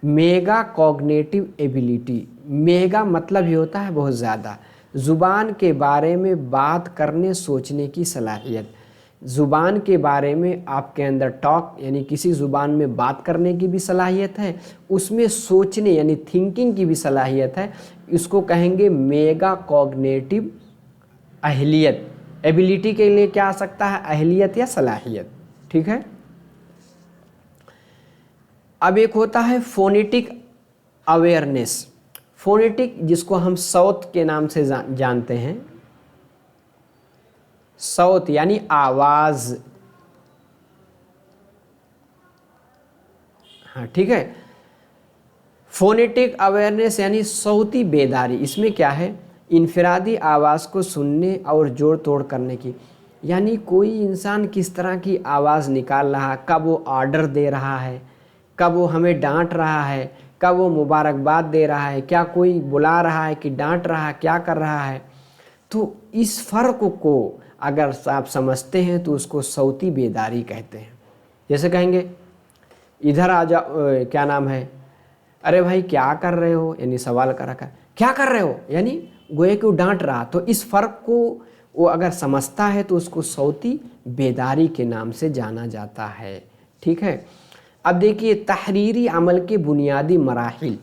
मेगा कॉग्निटिव एबिलिटी। मेगा मतलब ही होता है बहुत ज़्यादा, ज़ुबान के बारे में बात करने सोचने की सलाहियत। ज़ुबान के बारे में आपके अंदर टॉक यानी किसी ज़ुबान में बात करने की भी सलाहियत है, उसमें सोचने यानी थिंकिंग की भी सलाहियत है। इसको कहेंगे मेगा कॉग्निटिव अहलियत। एबिलिटी के लिए क्या आ सकता है? अहलियत या सलाहियत। ठीक है। अब एक होता है फोनेटिक अवेयरनेस। फोनेटिक जिसको हम साउथ के नाम से जानते हैं, साउथ यानी आवाज़। हाँ ठीक है। फोनेटिक अवेयरनेस यानी सौती बेदारी। इसमें क्या है? इनफरादी आवाज़ को सुनने और जोड़ तोड़ करने की, यानी कोई इंसान किस तरह की आवाज़ निकाल रहा है, कब वो ऑर्डर दे रहा है, कब वो हमें डांट रहा है, कब वो मुबारकबाद दे रहा है, क्या कोई बुला रहा है कि डांट रहा है, क्या कर रहा है। तो इस फ़र्क को अगर आप समझते हैं तो उसको सौती बेदारी कहते हैं। जैसे कहेंगे इधर आ जाओ, क्या नाम है, अरे भाई क्या कर रहे हो, यानी सवाल कर रखा है, क्या कर रहे हो यानी गोए को डांट रहा। तो इस फ़र्क को वो अगर समझता है तो उसको सौती बेदारी के नाम से जाना जाता है। ठीक है। अब देखिए, तहरीरी अमल के बुनियादी मराहिल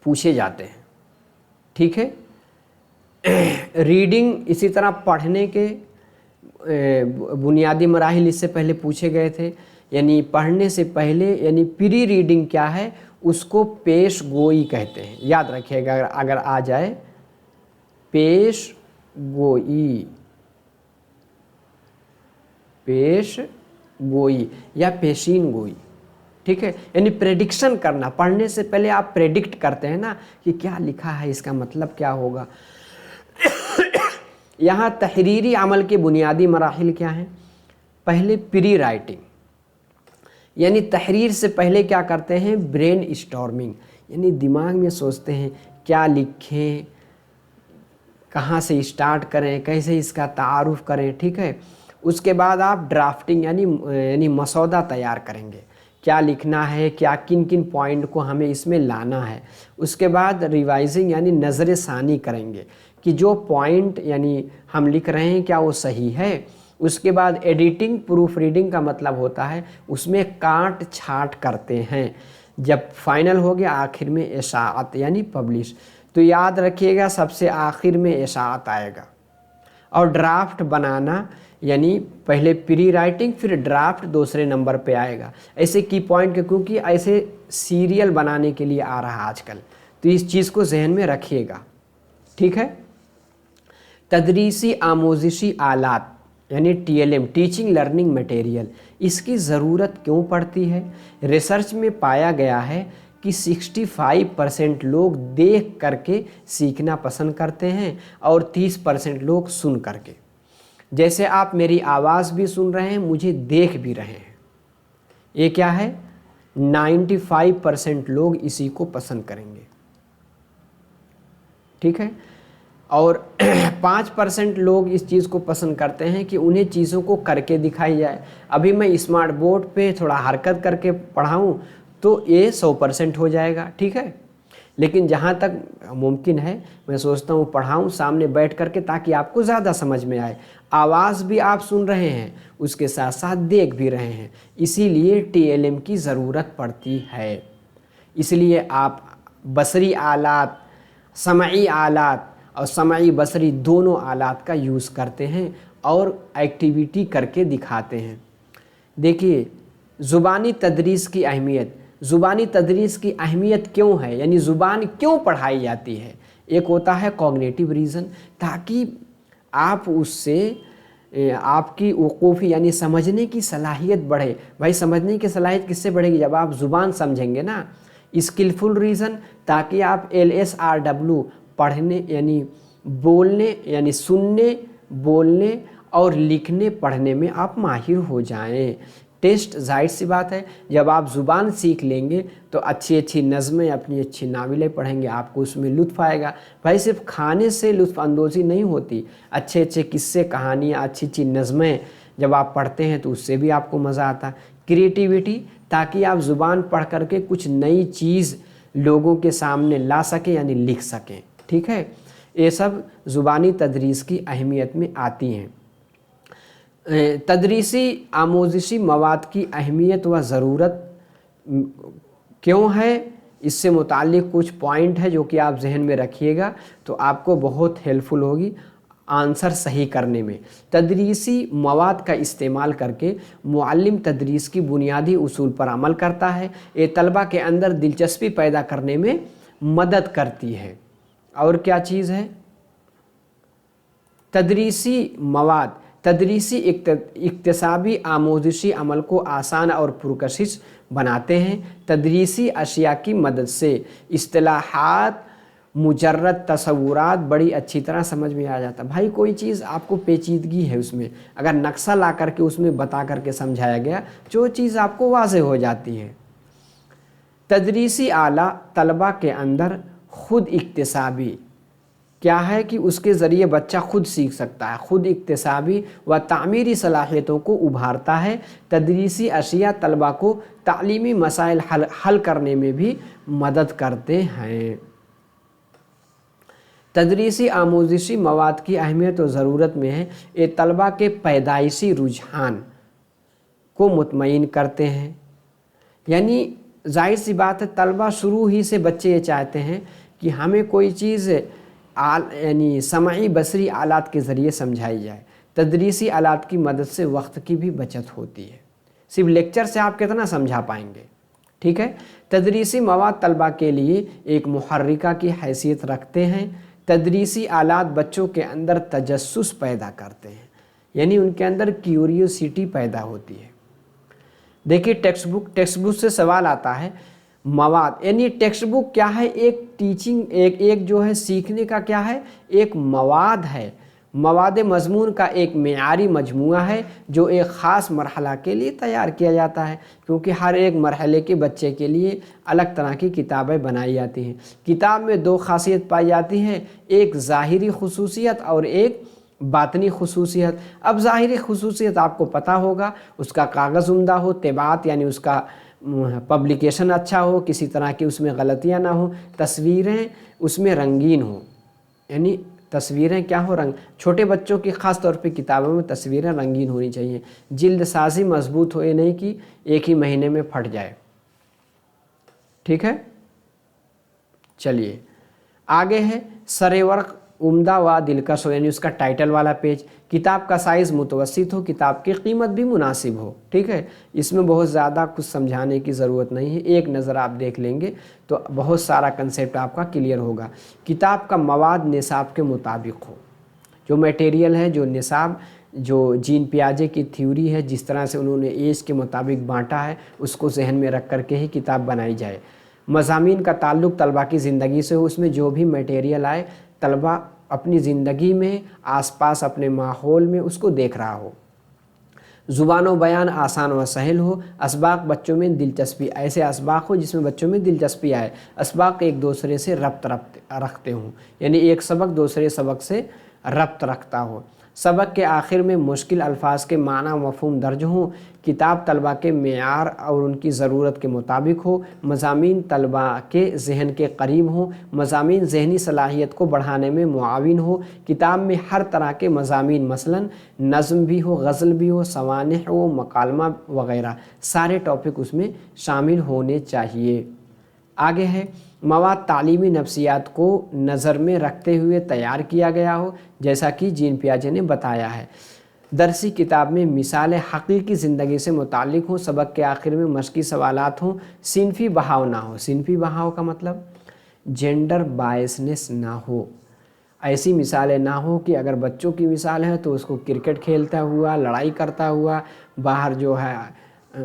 पूछे जाते हैं। ठीक है। रीडिंग, इसी तरह पढ़ने के बुनियादी मराहिल इससे पहले पूछे गए थे, यानी पढ़ने से पहले यानी प्री रीडिंग क्या है, उसको पेश गोई कहते हैं। याद रखिएगा अगर आ जाए, पेश गोई, पेश गोई या पेशीन गोई। ठीक है, यानी प्रेडिक्शन करना। पढ़ने से पहले आप प्रेडिक्ट करते हैं ना कि क्या लिखा है, इसका मतलब क्या होगा। यहाँ तहरीरी अमल के बुनियादी मराहिल क्या हैं? पहले प्री राइटिंग, यानी तहरीर से पहले क्या करते हैं? ब्रेन स्टॉर्मिंग, यानी दिमाग में सोचते हैं क्या लिखें, कहाँ से स्टार्ट करें, कैसे इसका तारुफ करें। ठीक है। उसके बाद आप ड्राफ्टिंग यानी मसौदा तैयार करेंगे, क्या लिखना है, क्या किन किन पॉइंट को हमें इसमें लाना है। उसके बाद रिवाइजिंग यानी नज़र सानी करेंगे कि जो पॉइंट यानी हम लिख रहे हैं क्या वो सही है। उसके बाद एडिटिंग, प्रूफ रीडिंग का मतलब होता है उसमें काट छाट करते हैं। जब फाइनल हो गया आखिर में इशाअत यानी पब्लिश। तो याद रखिएगा सबसे आखिर में इशाअत आएगा। और ड्राफ्ट बनाना यानी पहले प्री राइटिंग फिर ड्राफ्ट दूसरे नंबर पे आएगा। ऐसे की पॉइंट के, क्योंकि ऐसे सीरियल बनाने के लिए आ रहा है आजकल, तो इस चीज़ को जहन में रखिएगा। ठीक है। तदरीसी आमोजिशी आलात यानी TLM, टीचिंग लर्निंग मटेरियल, इसकी ज़रूरत क्यों पड़ती है? रिसर्च में पाया गया है कि 65% लोग देख करके सीखना पसंद करते हैं और 30% लोग सुन करके। जैसे आप मेरी आवाज़ भी सुन रहे हैं, मुझे देख भी रहे हैं, ये क्या है? 95% लोग इसी को पसंद करेंगे। ठीक है। और 5% लोग इस चीज़ को पसंद करते हैं कि उन्हें चीज़ों को करके दिखाई जाए। अभी मैं स्मार्ट बोर्ड पे थोड़ा हरकत करके पढ़ाऊँ तो ये 100% हो जाएगा। ठीक है। लेकिन जहाँ तक मुमकिन है मैं सोचता हूँ पढ़ाऊँ सामने बैठ करके, ताकि आपको ज़्यादा समझ में आए। आवाज़ भी आप सुन रहे हैं, उसके साथ साथ देख भी रहे हैं, इसीलिए TLM की ज़रूरत पड़ती है। इसलिए आप बसरी आलात, समई आलात और समई बसरी दोनों आलात का यूज़ करते हैं और एक्टिविटी करके दिखाते हैं। देखिए, ज़ुबानी तदरीस की अहमियत। ज़ुबानी तदरीस की अहमियत क्यों है, यानी ज़ुबान क्यों पढ़ाई जाती है। एक होता है कॉग्निटिव रीज़न, ताकि आप उससे आपकी वक़ूफ़ी यानी समझने की सलाहियत बढ़े। भाई समझने की सलाहियत किससे बढ़ेगी, जब आप ज़ुबान समझेंगे ना। स्किलफुल रीज़न, ताकि आप LSRW पढ़ने यानी बोलने यानी सुनने, बोलने और लिखने पढ़ने में आप माहिर हो जाएं। टेस्ट, जाहिर सी बात है, जब आप ज़ुबान सीख लेंगे तो अच्छी अच्छी नज़में, अपनी अच्छी नावलें पढ़ेंगे, आपको उसमें लुत्फ़ आएगा। भाई सिर्फ खाने से लुत्फ़ अंदोज़ी नहीं होती, अच्छे अच्छे किस्से, कहानियाँ, अच्छी अच्छी नज़में जब आप पढ़ते हैं तो उससे भी आपको मज़ा आता। क्रिएटिविटी, ताकि आप ज़ुबान पढ़ करके कुछ नई चीज़ लोगों के सामने ला सकें यानी लिख सकें। ठीक है, ये सब ज़ुबानी तदरीस की अहमियत में आती हैं। तदरीसी आमोज़िशी मवाद की अहमियत व ज़रूरत क्यों है, इससे मुताल्लिक़ कुछ पॉइंट है जो कि आप जहन में रखिएगा तो आपको बहुत हेल्पफुल होगी आंसर सही करने में। तदरीसी मवाद का इस्तेमाल करके मुअल्लिम तदरीस की बुनियादी उसूल पर अमल करता है। ये तलबा के अंदर दिलचस्पी पैदा करने में मदद करती है। और क्या चीज़ है, तदरीसी मवाद तदरीसी इक्तिसाबी आमोज़िशी अमल को आसान और पुरकशिश बनाते हैं। तदरीसी अशिया की मदद से इस्तिलाहात, मुजर्रद तसव्वुरात बड़ी अच्छी तरह समझ में आ जाता। भाई कोई चीज़ आपको पेचीदगी है उसमें, अगर नक्शा ला करके उसमें बता करके समझाया गया, जो चीज़ आपको वाज़ेह हो जाती है। तदरीसी आला तलबा के अंदर ख़ुद इक्तिसाबी क्या है कि उसके ज़रिए बच्चा खुद सीख सकता है, ख़ुद इक्तिसाबी व तामीरी सलाहियतों को उभारता है। तदरीसी अशिया तलबा को तालीमी मसाइल हल करने में भी मदद करते हैं। तदरीसी आमोज़िशी मवाद की अहमियत और ज़रूरत में है, ये तलबा के पैदाइशी रुझान को मुतमईन करते हैं। यानी जाहिर सी बात है, तलबा शुरू ही से बच्चे ये चाहते हैं कि हमें कोई चीज़ यानी समाई बसरी आलात के ज़रिए समझाई जाए। तदरीसी आलात की मदद से वक्त की भी बचत होती है। सिर्फ लेक्चर से आप कितना समझा पाएंगे। ठीक है, तदरीसी मवाद तलबा के लिए एक मुहर्रिका की हैसियत रखते हैं। तदरीसी आलात बच्चों के अंदर तजस्सुस पैदा करते हैं, यानी उनके अंदर क्यूरियोसिटी पैदा होती है। देखिए टेक्स्ट बुक से सवाल आता है, मवाद यानी टेक्स्ट बुक क्या है, एक टीचिंग एक जो है सीखने का क्या है, एक मवाद है। मवाद मज़मून का एक मेयारी मजमुआ है जो एक ख़ास मरहला के लिए तैयार किया जाता है, क्योंकि हर एक मरहले के बच्चे के लिए अलग तरह की किताबें बनाई जाती हैं। किताब में दो खासियत पाई जाती हैं, एक ज़ाहिरी खुसूसियत और एक बातनी खुसूसियत। अब ज़ाहिरी खुसूसियत आपको पता होगा, उसका कागज़ उम्दा हो, तिबात यानी उसका पब्लिकेशन अच्छा हो, किसी तरह की उसमें गलतियां ना हो, तस्वीरें उसमें रंगीन हो, यानी तस्वीरें क्या हो, रंग। छोटे बच्चों की ख़ास तौर पे किताबों में तस्वीरें रंगीन होनी चाहिए। जिल्द साजी मजबूत हो, ये नहीं कि एक ही महीने में फट जाए। ठीक है, चलिए आगे है सरेवर्क उम्दा व दिलकश हो, यानी उसका टाइटल वाला पेज। किताब का साइज़ मुतवस्सित हो, किताब की कीमत भी मुनासिब हो। ठीक है, इसमें बहुत ज़्यादा कुछ समझाने की ज़रूरत नहीं है, एक नज़र आप देख लेंगे तो बहुत सारा कंसेप्ट आपका क्लियर होगा। किताब का मवाद निसाब के मुताबिक हो, जो मटेरियल है, जो निसाब, जो जीन पियाजे की थ्योरी है, जिस तरह से उन्होंने एज के मुताबिक बांटा है, उसको जहन में रख करके ही किताब बनाई जाए। मज़ामीन का ताल्लुक़ तलबा की ज़िंदगी से हो, उसमें जो भी मटेरियल आए तलबा अपनी ज़िंदगी में, आसपास अपने माहौल में उसको देख रहा हो। ज़ुबान व बयान आसान व सहल हो। असबाक बच्चों में दिलचस्पी, ऐसे असबाक हो जिसमें बच्चों में दिलचस्पी आए। असबाक एक दूसरे से रब्त रखते हों, यानी एक सबक दूसरे सबक से रब्त रखता हो। सबक के आखिर में मुश्किल अल्फाज के माना मफ़हूम दर्ज हों। किताब तलबा के मेयार और उनकी ज़रूरत के मुताबिक हो। मज़ामीन तलबा के जहन के करीब हों। मज़ामीन ज़हनी सलाहियत को बढ़ाने में मुआविन हो। किताब में हर तरह के मज़ामीन, मसलन नज़्म भी हो, गज़ल भी हो, सवानिह हो, मकालमा वग़ैरह, सारे टॉपिक उसमें शामिल होने चाहिए। आगे है मवाद तालीमी नफ्सियात को नज़र में रखते हुए तैयार किया गया हो, जैसा कि जीन पियाजे ने बताया है। दरसी किताब में मिसालें हकीकी ज़िंदगी से मुताल्लिक़ हों, सबक के आखिर में मश्की सवालात हों, सिनफ़ी बहाव ना हो। सिनफ़ी बहाव का मतलब जेंडर बायसनेस ना हो। ऐसी मिसालें ना हो कि अगर बच्चों की मिसाल है तो उसको क्रिकेट खेलता हुआ, लड़ाई करता हुआ, बाहर जो है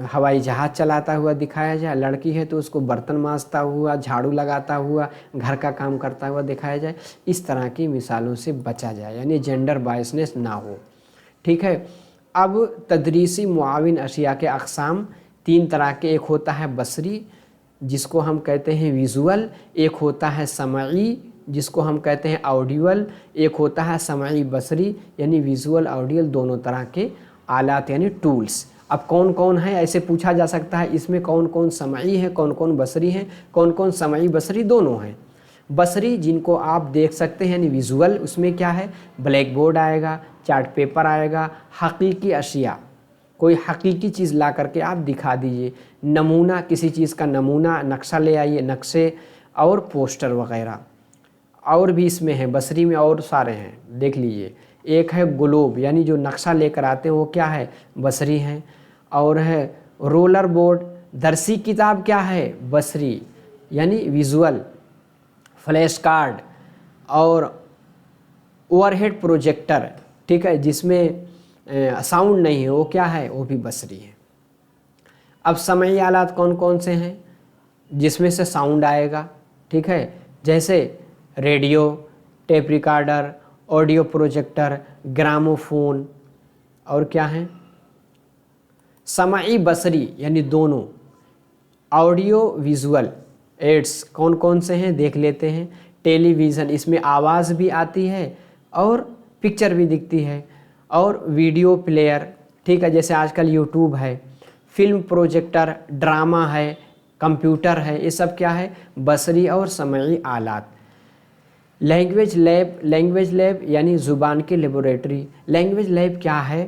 हवाई जहाज़ चलाता हुआ दिखाया जाए, लड़की है तो उसको बर्तन मांजता हुआ, झाड़ू लगाता हुआ, घर का काम करता हुआ दिखाया जाए। इस तरह की मिसालों से बचा जाए, यानी जेंडर बायसनेस ना हो। ठीक है। अब तदरीसी मुआविन अशिया के अक़साम 3 तरह के, एक होता है बसरी जिसको हम कहते हैं विज़ुअल, एक होता है समई जिसको हम कहते हैं ऑडियल, एक होता है समई बसरी यानी विज़ुअल ऑडियल, दोनों तरह के आलात यानी टूल्स। अब कौन कौन है ऐसे पूछा जा सकता है, इसमें कौन कौन समई है, कौन कौन बसरी हैं, कौन कौन समई बसरी दोनों हैं। बसरी जिनको आप देख सकते हैं यानी विज़ुअल, उसमें क्या है, ब्लैक बोर्ड आएगा, चार्ट पेपर आएगा, हकीकी अशिया, कोई हकीकी चीज़ ला करके आप दिखा दीजिए, नमूना किसी चीज़ का नमूना नक्शा ले आइए, नक्शे और पोस्टर वगैरह। और भी इसमें है बसरी में और सारे हैं, देख लीजिए। एक है ग्लोब यानी जो नक्शा लेकर आते हैं वो क्या है, बसरी है। और है रोलर बोर्ड, दरसी किताब क्या है, बसरी यानी विज़ुअल। फ्लैश कार्ड और ओवरहेड प्रोजेक्टर, ठीक है, जिसमें साउंड नहीं है, वो क्या है, वो भी बसरी है। अब समई आलात कौन कौन से हैं जिसमें से साउंड आएगा, ठीक है, जैसे radio, tape recorder, audio projector, gramophone, और क्या है, समई बसरी यानी दोनों। ऑडियो विजुअल एड्स कौन कौन से हैं देख लेते हैं। टेलीविज़न, इसमें आवाज़ भी आती है और पिक्चर भी दिखती है। और वीडियो प्लेयर, ठीक है, जैसे आजकल यूट्यूब है। फिल्म प्रोजेक्टर, ड्रामा है, कंप्यूटर है, ये सब क्या है, बसरी और समई आलात। लैंग्वेज लैब यानी ज़ुबान की लेबोरेटरी। लैंग्वेज लैब क्या है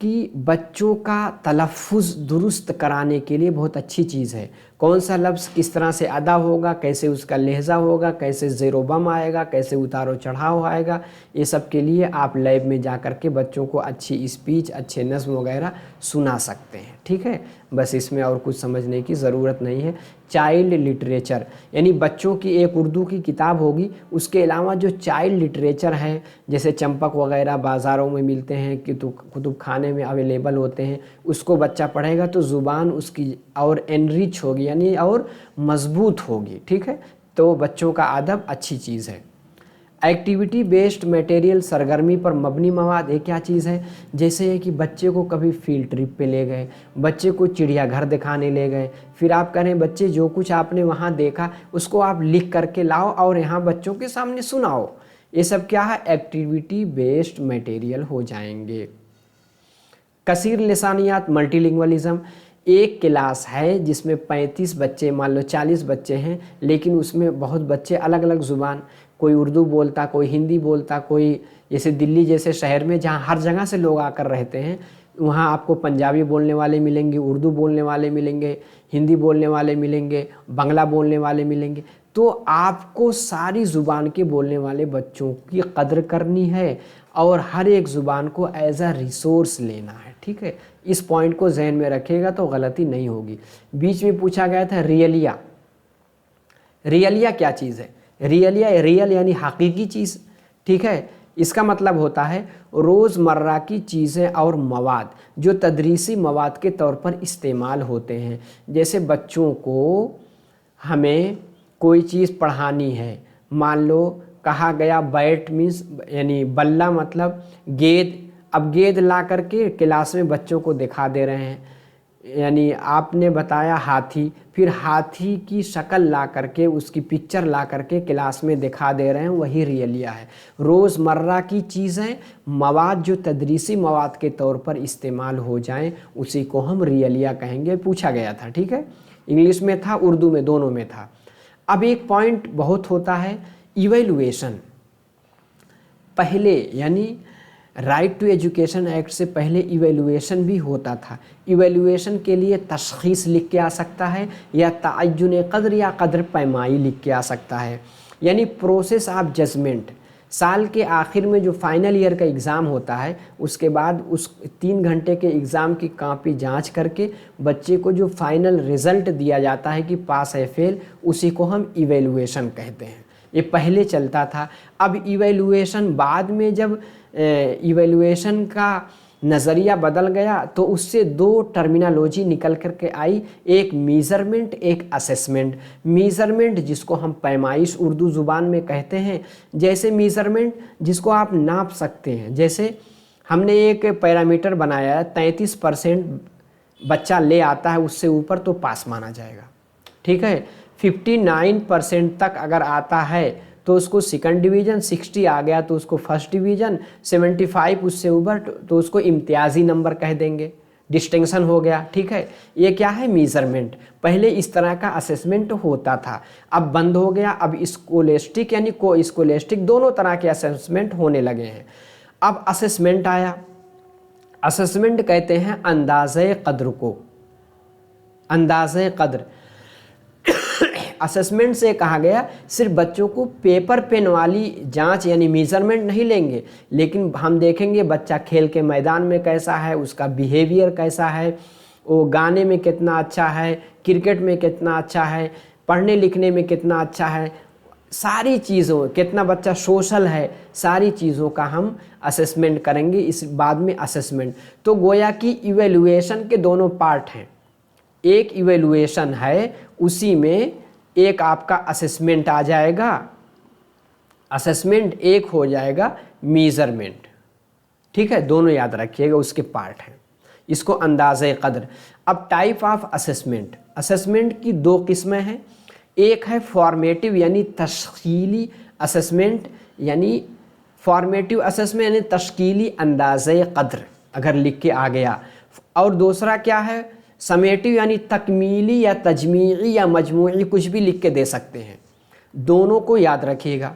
कि बच्चों का तलफ़्फ़ुज़ दुरुस्त कराने के लिए बहुत अच्छी चीज़ है। कौन सा लफ्ज़ किस तरह से अदा होगा, कैसे उसका लहज़ा होगा, कैसे ज़ेरो बम आएगा, कैसे उतारो चढ़ाव आएगा, ये सब के लिए आप लैब में जा कर के बच्चों को अच्छी स्पीच, अच्छे नज़्म वगैरह सुना सकते हैं। ठीक है, बस इसमें और कुछ समझने की ज़रूरत नहीं है। चाइल्ड लिटरेचर यानी बच्चों की एक उर्दू की किताब होगी, उसके अलावा जो चाइल्ड लिटरेचर है, जैसे चंपक वगैरह बाज़ारों में मिलते हैं, कुतुब खाने में अवेलेबल होते हैं, उसको बच्चा पढ़ेगा तो ज़ुबान उसकी और एनरिच होगी यानी और मज़बूत होगी। ठीक है, तो बच्चों का अदब अच्छी चीज़ है। एक्टिविटी बेस्ड मटेरियल, सरगर्मी पर मबनी मवाद, ये क्या चीज़ है, जैसे कि बच्चे को कभी फील्ड ट्रिप पे ले गए, बच्चे को चिड़ियाघर दिखाने ले गए, फिर आप कह रहे हैं बच्चे जो कुछ आपने वहाँ देखा उसको आप लिख करके लाओ और यहाँ बच्चों के सामने सुनाओ, ये सब क्या है, एक्टिविटी बेस्ड मटेरियल हो जाएंगे। कसीर लिसानियात, मल्टीलिंगुअलिज्म, एक क्लास है जिसमें 35 बच्चे, मान लो 40 बच्चे हैं, लेकिन उसमें बहुत बच्चे अलग अलग ज़ुबान, कोई उर्दू बोलता, कोई हिंदी बोलता, कोई जैसे दिल्ली जैसे शहर में जहाँ हर जगह से लोग आकर रहते हैं, वहाँ आपको पंजाबी बोलने वाले मिलेंगे, उर्दू बोलने वाले मिलेंगे, हिंदी बोलने वाले मिलेंगे, बांग्ला बोलने वाले मिलेंगे। तो आपको सारी ज़ुबान के बोलने वाले बच्चों की कदर करनी है और हर एक ज़ुबान को एज अ रिसोर्स लेना है। ठीक है, इस पॉइंट को जहन में रखिएगा तो गलती नहीं होगी। बीच में पूछा गया था रियलिया, रियलिया क्या चीज़ है, रियलिया, रियल यानी हकीकी चीज़। ठीक है, इसका मतलब होता है रोज़मर्रा की चीज़ें और मवाद जो तदरीसी मवाद के तौर पर इस्तेमाल होते हैं। जैसे बच्चों को हमें कोई चीज़ पढ़ानी है, मान लो कहा गया बैट मीन्स यानी बल्ला मतलब गेंद, अब गेंद ला करके क्लास में बच्चों को दिखा दे रहे हैं, यानी आपने बताया हाथी, फिर हाथी की शक्ल ला करके उसकी पिक्चर ला करके क्लास में दिखा दे रहे हैं, वही रियलिया है। रोज़मर्रा की चीज़ें, मवाद जो तदरीसी मवाद के तौर पर इस्तेमाल हो जाएं, उसी को हम रियलिया कहेंगे। पूछा गया था, ठीक है, इंग्लिश में था, उर्दू में, दोनों में था। अब एक पॉइंट बहुत होता है इवैल्यूएशन। पहले यानी राइट टू एजुकेशन एक्ट से पहले इवैल्यूएशन भी होता था। इवैल्यूएशन के लिए तशख़ीस लिख के आ सकता है या तअय्युन क़द्र या क़द्र पैमाई लिख के आ सकता है, यानी प्रोसेस ऑफ जजमेंट, साल के आखिर में जो फाइनल ईयर का एग्ज़ाम होता है, उसके बाद उस 3 घंटे के एग्ज़ाम की कॉपी जांच करके बच्चे को जो फाइनल रिज़ल्ट दिया जाता है कि पास है फेल, उसी को हम इवैल्यूएशन कहते हैं। ये पहले चलता था। अब इवैल्यूएशन बाद में जब इवैल्यूएशन का नज़रिया बदल गया तो उससे 2 टर्मिनोलॉजी निकल कर के आई, एक मीज़रमेंट, एक असेसमेंट। मीज़रमेंट जिसको हम पैमाइश उर्दू ज़ुबान में कहते हैं, जैसे मीज़रमेंट जिसको आप नाप सकते हैं। जैसे हमने एक पैरामीटर बनाया है, 33% बच्चा ले आता है उससे ऊपर तो पास माना जाएगा, ठीक है। 59% तक अगर आता है तो उसको सेकंड डिवीज़न, 60 आ गया तो उसको फर्स्ट डिवीज़न, 75 उससे ऊपर तो उसको इम्तियाजी नंबर कह देंगे, डिस्टिंक्शन हो गया, ठीक है। ये क्या है? मीज़रमेंट। पहले इस तरह का असेसमेंट होता था, अब बंद हो गया। अब स्कोलेस्टिक यानी को स्कोलेस्टिक दोनों तरह के असेसमेंट होने लगे हैं। अब असेसमेंट आया। असेसमेंट कहते हैं अंदाज़े क़द्र को, अंदाज़े क़द्र। असेसमेंट से कहा गया सिर्फ बच्चों को पेपर पेन वाली जांच यानी मीज़रमेंट नहीं लेंगे, लेकिन हम देखेंगे बच्चा खेल के मैदान में कैसा है, उसका बिहेवियर कैसा है, वो गाने में कितना अच्छा है, क्रिकेट में कितना अच्छा है, पढ़ने लिखने में कितना अच्छा है, सारी चीज़ों, कितना बच्चा सोशल है, सारी चीज़ों का हम असेसमेंट करेंगे इस बाद में असेसमेंट। तो गोया कि इवैल्यूएशन के दोनों पार्ट हैं। एक इवैल्यूएशन है, उसी में एक आपका असेसमेंट आ जाएगा, असेसमेंट एक हो जाएगा मीज़रमेंट, ठीक है। दोनों याद रखिएगा, उसके पार्ट हैं। इसको अंदाज़े क़द्र। अब टाइप ऑफ असेसमेंट, असेसमेंट की 2 किस्में हैं। एक है फॉर्मेटिव यानी तश्कीली असेसमेंट, यानी फॉर्मेटिव असेसमेंट यानी तश्कीली अंदाज़े क़द्र अगर लिख के आ गया। और दूसरा क्या है? समेटिव यानी तकमीली या तजमीई या मजमूई, कुछ भी लिख के दे सकते हैं। दोनों को याद रखिएगा।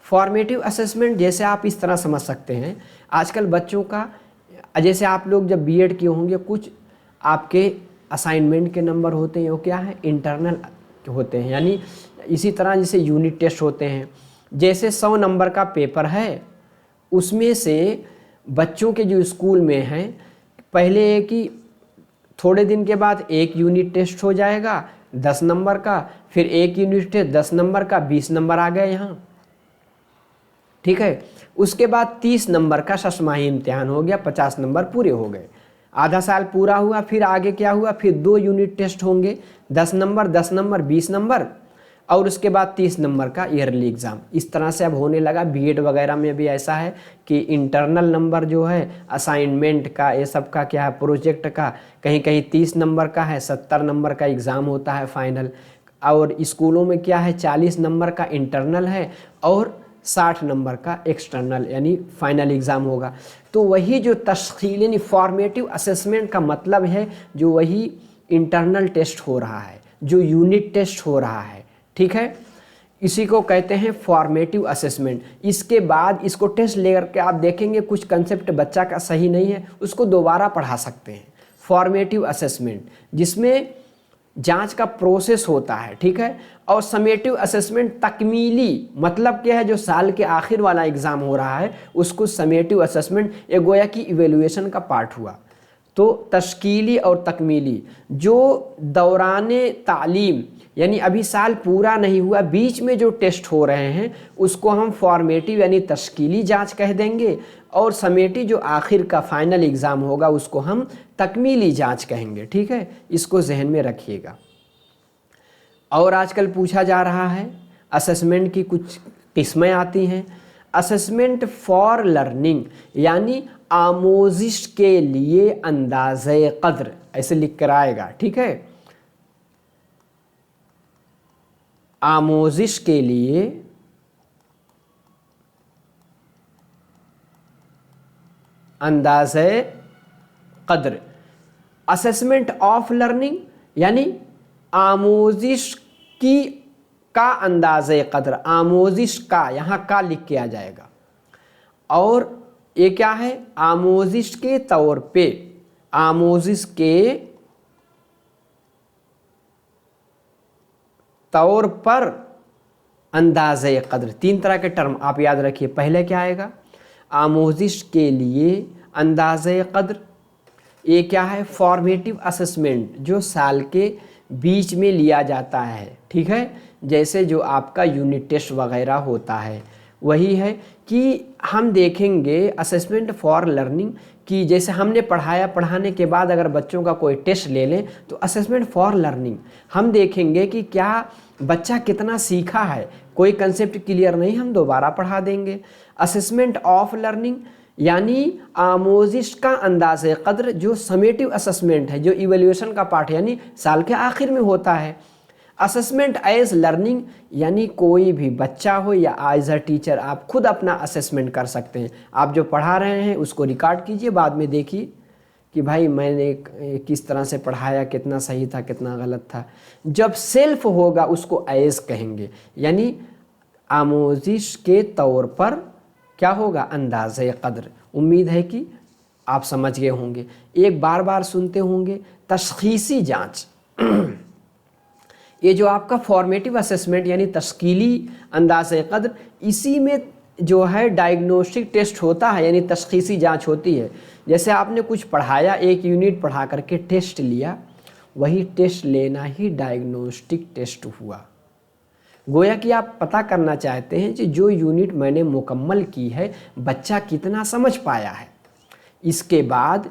फॉर्मेटिव असेसमेंट जैसे आप इस तरह समझ सकते हैं, आजकल बच्चों का, जैसे आप लोग जब बीएड किए होंगे, कुछ आपके असाइनमेंट के नंबर होते हैं, वो क्या है? इंटरनल होते हैं। यानी इसी तरह जैसे यूनिट टेस्ट होते हैं, जैसे 100 नंबर का पेपर है, उसमें से बच्चों के जो स्कूल में हैं, पहले है कि थोड़े दिन के बाद एक यूनिट टेस्ट हो जाएगा 10 नंबर का, फिर एक यूनिट टेस्ट 10 नंबर का, 20 नंबर आ गए यहाँ, ठीक है। उसके बाद 30 नंबर का शशमाही इम्तिहान हो गया, 50 नंबर पूरे हो गए। आधा साल पूरा हुआ, फिर आगे क्या हुआ? फिर 2 यूनिट टेस्ट होंगे, 10 नंबर 10 नंबर 20 नंबर, और उसके बाद 30 नंबर का ईयरली एग्ज़ाम। इस तरह से अब होने लगा। बीएड वगैरह में भी ऐसा है कि इंटरनल नंबर जो है असाइनमेंट का, ये सब का क्या है, प्रोजेक्ट का, कहीं कहीं 30 नंबर का है, 70 नंबर का एग्ज़ाम होता है फाइनल। और स्कूलों में क्या है, 40 नंबर का इंटरनल है और 60 नंबर का एक्सटर्नल यानी फाइनल एग्ज़ाम होगा। तो वही जो तश्कील यानी फॉर्मेटिव असेसमेंट का मतलब है, जो वही इंटरनल टेस्ट हो रहा है, जो यूनिट टेस्ट हो रहा है, ठीक है। इसी को कहते हैं फॉर्मेटिव असेसमेंट। इसके बाद इसको टेस्ट लेकर के आप देखेंगे कुछ कंसेप्ट बच्चा का सही नहीं है, उसको दोबारा पढ़ा सकते हैं। फॉर्मेटिव असेसमेंट जिसमें जांच का प्रोसेस होता है, ठीक है। और समेटिव असेसमेंट तकमीली, मतलब क्या है, जो साल के आखिर वाला एग्ज़ाम हो रहा है उसको समेटिव असेसमेंट, ये गोया कि इवैल्यूएशन का पार्ट हुआ। तो तश्कीली और तकमीली, जो दौराने तालीम यानी अभी साल पूरा नहीं हुआ, बीच में जो टेस्ट हो रहे हैं उसको हम फॉर्मेटिव यानी तश्कीली जांच कह देंगे, और समेटी जो आखिर का फाइनल एग्ज़ाम होगा उसको हम तकमीली जांच कहेंगे, ठीक है। इसको जहन में रखिएगा। और आजकल पूछा जा रहा है, असेसमेंट की कुछ किस्में आती हैं। असेसमेंट फॉर लर्निंग यानी आमोजिश के लिए अंदाज़े क़द्र, ऐसे लिख कर आएगा, ठीक है। आमोजिश के लिए अंदाज़े क़द्र। असेसमेंट ऑफ लर्निंग यानी आमोजिश की का अंदाज़े क़द्र, आमोजिश का, यहाँ का लिख के आ जाएगा। और ये क्या है? आमोजिश के तौर पे, आमोजिश के तौर पर अंदाज़े क़द्र। 3 तरह के टर्म आप याद रखिए। पहले क्या आएगा, आमोजिश के लिए अंदाज़े क़द्र। ये क्या है, फॉर्मेटिव असेसमेंट, जो साल के बीच में लिया जाता है, ठीक है, जैसे जो आपका यूनिट टेस्ट वगैरह होता है वही है कि हम देखेंगे असेसमेंट फॉर लर्निंग कि जैसे हमने पढ़ाया, पढ़ाने के बाद अगर बच्चों का कोई टेस्ट ले लें तो असेसमेंट फॉर लर्निंग हम देखेंगे कि क्या बच्चा कितना सीखा है, कोई कंसेप्ट क्लियर नहीं हम दोबारा पढ़ा देंगे। असेसमेंट ऑफ लर्निंग यानी आमोजिश का अंदाज़े क़द्र, जो समेटिव असेसमेंट है, जो इवैल्यूएशन का पार्ट यानी साल के आखिर में होता है। असेसमेंट एज लर्निंग यानी कोई भी बच्चा हो या एज अ टीचर आप खुद अपना असेसमेंट कर सकते हैं। आप जो पढ़ा रहे हैं उसको रिकॉर्ड कीजिए, बाद में देखिए कि भाई मैंने किस तरह से पढ़ाया, कितना सही था, कितना गलत था। जब सेल्फ होगा उसको एज कहेंगे, यानी आमोजिश के तौर पर क्या होगा, अंदाज़े क़द्र। उम्मीद है कि आप समझ गए होंगे। एक बार बार सुनते होंगे तशख़ीसी जांच। ये जो आपका फॉर्मेटिव असेसमेंट यानी तश्कीली अंदाज़े क़द्र, इसी में जो है डायग्नोस्टिक टेस्ट होता है यानी तशख़ीसी जांच होती है। जैसे आपने कुछ पढ़ाया, एक यूनिट पढ़ा करके टेस्ट लिया, वही टेस्ट लेना ही डायग्नोस्टिक टेस्ट हुआ। गोया कि आप पता करना चाहते हैं कि जो यूनिट मैंने मुकम्मल की है बच्चा कितना समझ पाया है। इसके बाद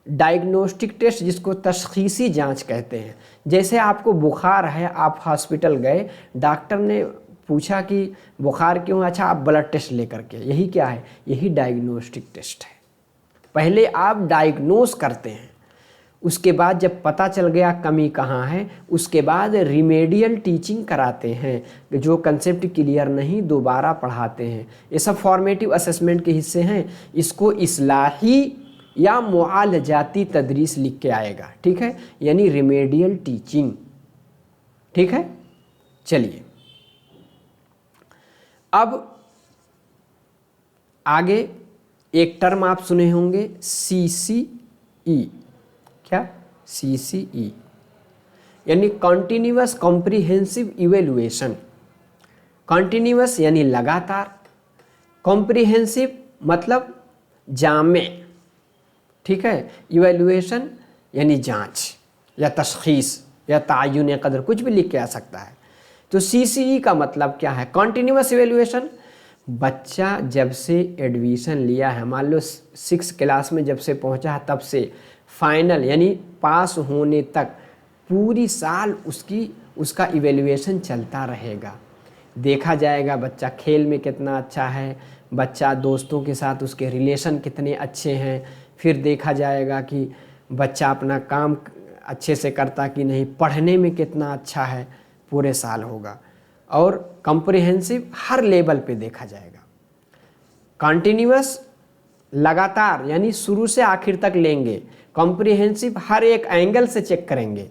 डायग्नोस्टिक टेस्ट, जिसको तशख़ीसी जांच कहते हैं। जैसे आपको बुखार है, आप हॉस्पिटल गए, डॉक्टर ने पूछा कि बुखार क्यों, अच्छा आप ब्लड टेस्ट लेकर के, यही क्या है, यही डायग्नोस्टिक टेस्ट है। पहले आप डायग्नोस करते हैं, उसके बाद जब पता चल गया कमी कहाँ है, उसके बाद रिमेडियल टीचिंग कराते हैं, जो कंसेप्ट क्लियर नहीं दोबारा पढ़ाते हैं। ये सब फॉर्मेटिव असेसमेंट के हिस्से हैं। इसको इस्लाही या मुआलजाती तदरीस लिख के आएगा, ठीक है, यानी रिमेडियल टीचिंग, ठीक है। चलिए अब आगे एक टर्म आप सुने होंगे CCE। क्या, CCE यानी कॉन्टिन्यूअस कॉम्प्रिहेंसिव इवेल्युएशन। कॉन्टिन्यूअस यानी लगातार, कॉम्प्रिहेंसिव मतलब जामे, ठीक है, इवेल्युएशन यानी जांच या तशख़ीस या तायुन क़द्र, कुछ भी लिख के आ सकता है। तो CCE का मतलब क्या है, कॉन्टिन्यूअस इवेल्युएशन। बच्चा जब से एडमिशन लिया है, मान लो 6 क्लास में जब से पहुंचा है, तब से फाइनल यानी पास होने तक पूरी साल उसका इवेल्युएशन चलता रहेगा। देखा जाएगा बच्चा खेल में कितना अच्छा है, बच्चा दोस्तों के साथ उसके रिलेशन कितने अच्छे हैं, फिर देखा जाएगा कि बच्चा अपना काम अच्छे से करता कि नहीं, पढ़ने में कितना अच्छा है, पूरे साल होगा। और कॉम्प्रिहेंसिव हर लेवल पे देखा जाएगा। कॉन्टिन्यूअस लगातार यानी शुरू से आखिर तक लेंगे। कॉम्प्रिहेंसिव हर एक एंगल से चेक करेंगे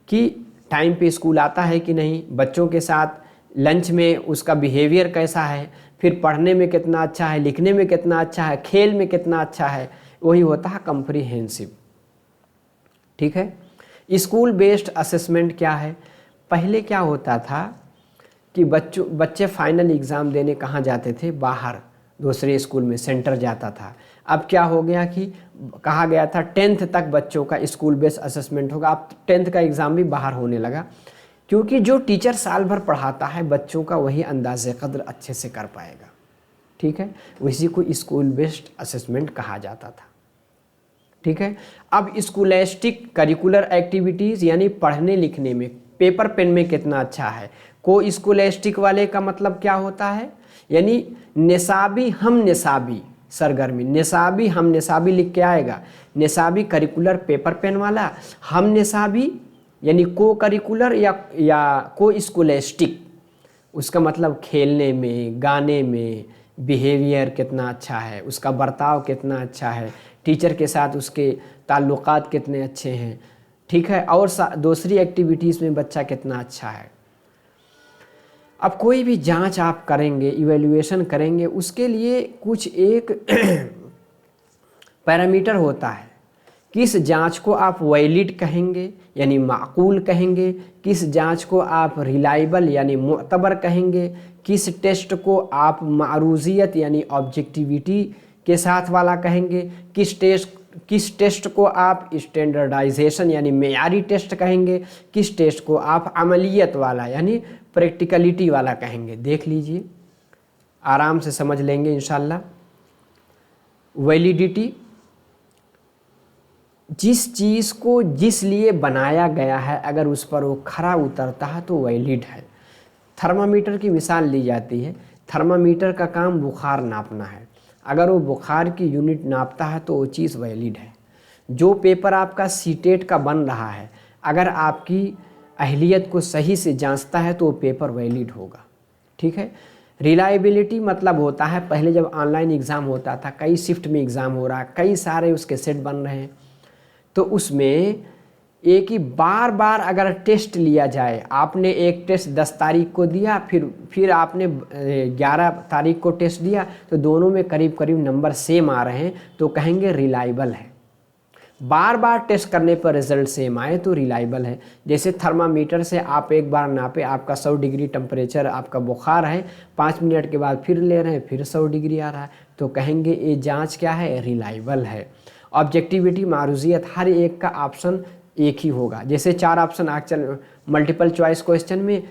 कि टाइम पे स्कूल आता है कि नहीं, बच्चों के साथ लंच में उसका बिहेवियर कैसा है, फिर पढ़ने में कितना अच्छा है, लिखने में कितना अच्छा है, खेल में कितना अच्छा है, वही होता है कॉम्प्रिहेंसिव, ठीक है। स्कूल बेस्ड असेसमेंट क्या है, पहले क्या होता था कि बच्चे फाइनल एग्ज़ाम देने कहाँ जाते थे, बाहर दूसरे स्कूल में सेंटर जाता था। अब क्या हो गया कि कहा गया था 10th तक बच्चों का स्कूल बेस्ड असेसमेंट होगा। अब 10th का एग्ज़ाम भी बाहर होने लगा, क्योंकि जो टीचर साल भर पढ़ाता है बच्चों का वही अंदाज़े क़द्र अच्छे से कर पाएगा, ठीक है। उसी को स्कूल बेस्ड असेसमेंट कहा जाता था, ठीक है। अब स्कूलेस्टिक करिकुलर एक्टिविटीज़ यानी पढ़ने लिखने में पेपर पेन में कितना अच्छा है। को स्कूलेस्टिक वाले का मतलब क्या होता है, यानी निसाबी हम निसाबी सरगर्मी, निसाबी हम निसाबी लिख के आएगा। निसाबी करिकुलर पेपर पेन वाला, हम निसाबी यानी को करिकुलर या को स्कूलेस्टिक, उसका मतलब खेलने में, गाने में बिहेवियर कितना अच्छा है, उसका बर्ताव कितना अच्छा है, टीचर के साथ उसके ताल्लुकात कितने अच्छे हैं, ठीक है, और दूसरी एक्टिविटीज़ में बच्चा कितना अच्छा है। अब कोई भी जांच आप करेंगे, इवैल्यूएशन करेंगे, उसके लिए कुछ एक पैरामीटर होता है किस जांच को आप वैलिड कहेंगे यानी माकूल कहेंगे, किस जांच को आप रिलायबल यानी मुअतबर कहेंगे, किस टेस्ट को आप मारूजियत यानी ऑब्जेक्टिविटी के साथ वाला कहेंगे, किस टेस्ट को आप स्टैंडर्डाइजेशन यानी मेयारी टेस्ट कहेंगे, किस टेस्ट को आप अमलियत वाला यानी प्रैक्टिकलिटी वाला कहेंगे। देख लीजिए, आराम से समझ लेंगे इंशाल्लाह। वैलिडिटी, जिस चीज़ को जिस लिए बनाया गया है अगर उस पर वो खरा उतरता है तो वैलिड है। थर्मामीटर की मिसाल ली जाती है। थर्मामीटर का काम बुखार नापना है, अगर वो बुखार की यूनिट नापता है तो वो चीज़ वैलिड है। जो पेपर आपका सीटेट का बन रहा है अगर आपकी अहलियत को सही से जांचता है तो वो पेपर वैलिड होगा। ठीक है। रिलायबिलिटी मतलब होता है, पहले जब ऑनलाइन एग्ज़ाम होता था, कई शिफ्ट में एग्ज़ाम हो रहा है, कई सारे उसके सेट बन रहे हैं, तो उसमें एक ही बार बार अगर टेस्ट लिया जाए, आपने एक टेस्ट 10 तारीख को दिया, फिर आपने 11 तारीख को टेस्ट दिया, तो दोनों में करीब करीब नंबर सेम आ रहे हैं तो कहेंगे रिलायबल है। बार बार टेस्ट करने पर रिजल्ट सेम आए तो रिलायबल है। जैसे थर्मामीटर से आप एक बार नापे, आपका 100 डिग्री टेम्परेचर आपका बुखार है, 5 मिनट के बाद फिर ले रहे हैं, फिर 100 डिग्री आ रहा है, तो कहेंगे ये जांच क्या है, रिलायबल है। ऑब्जेक्टिविटी मारूजियत, हर एक का ऑप्शन एक ही होगा। जैसे 4 option actual multiple choice question में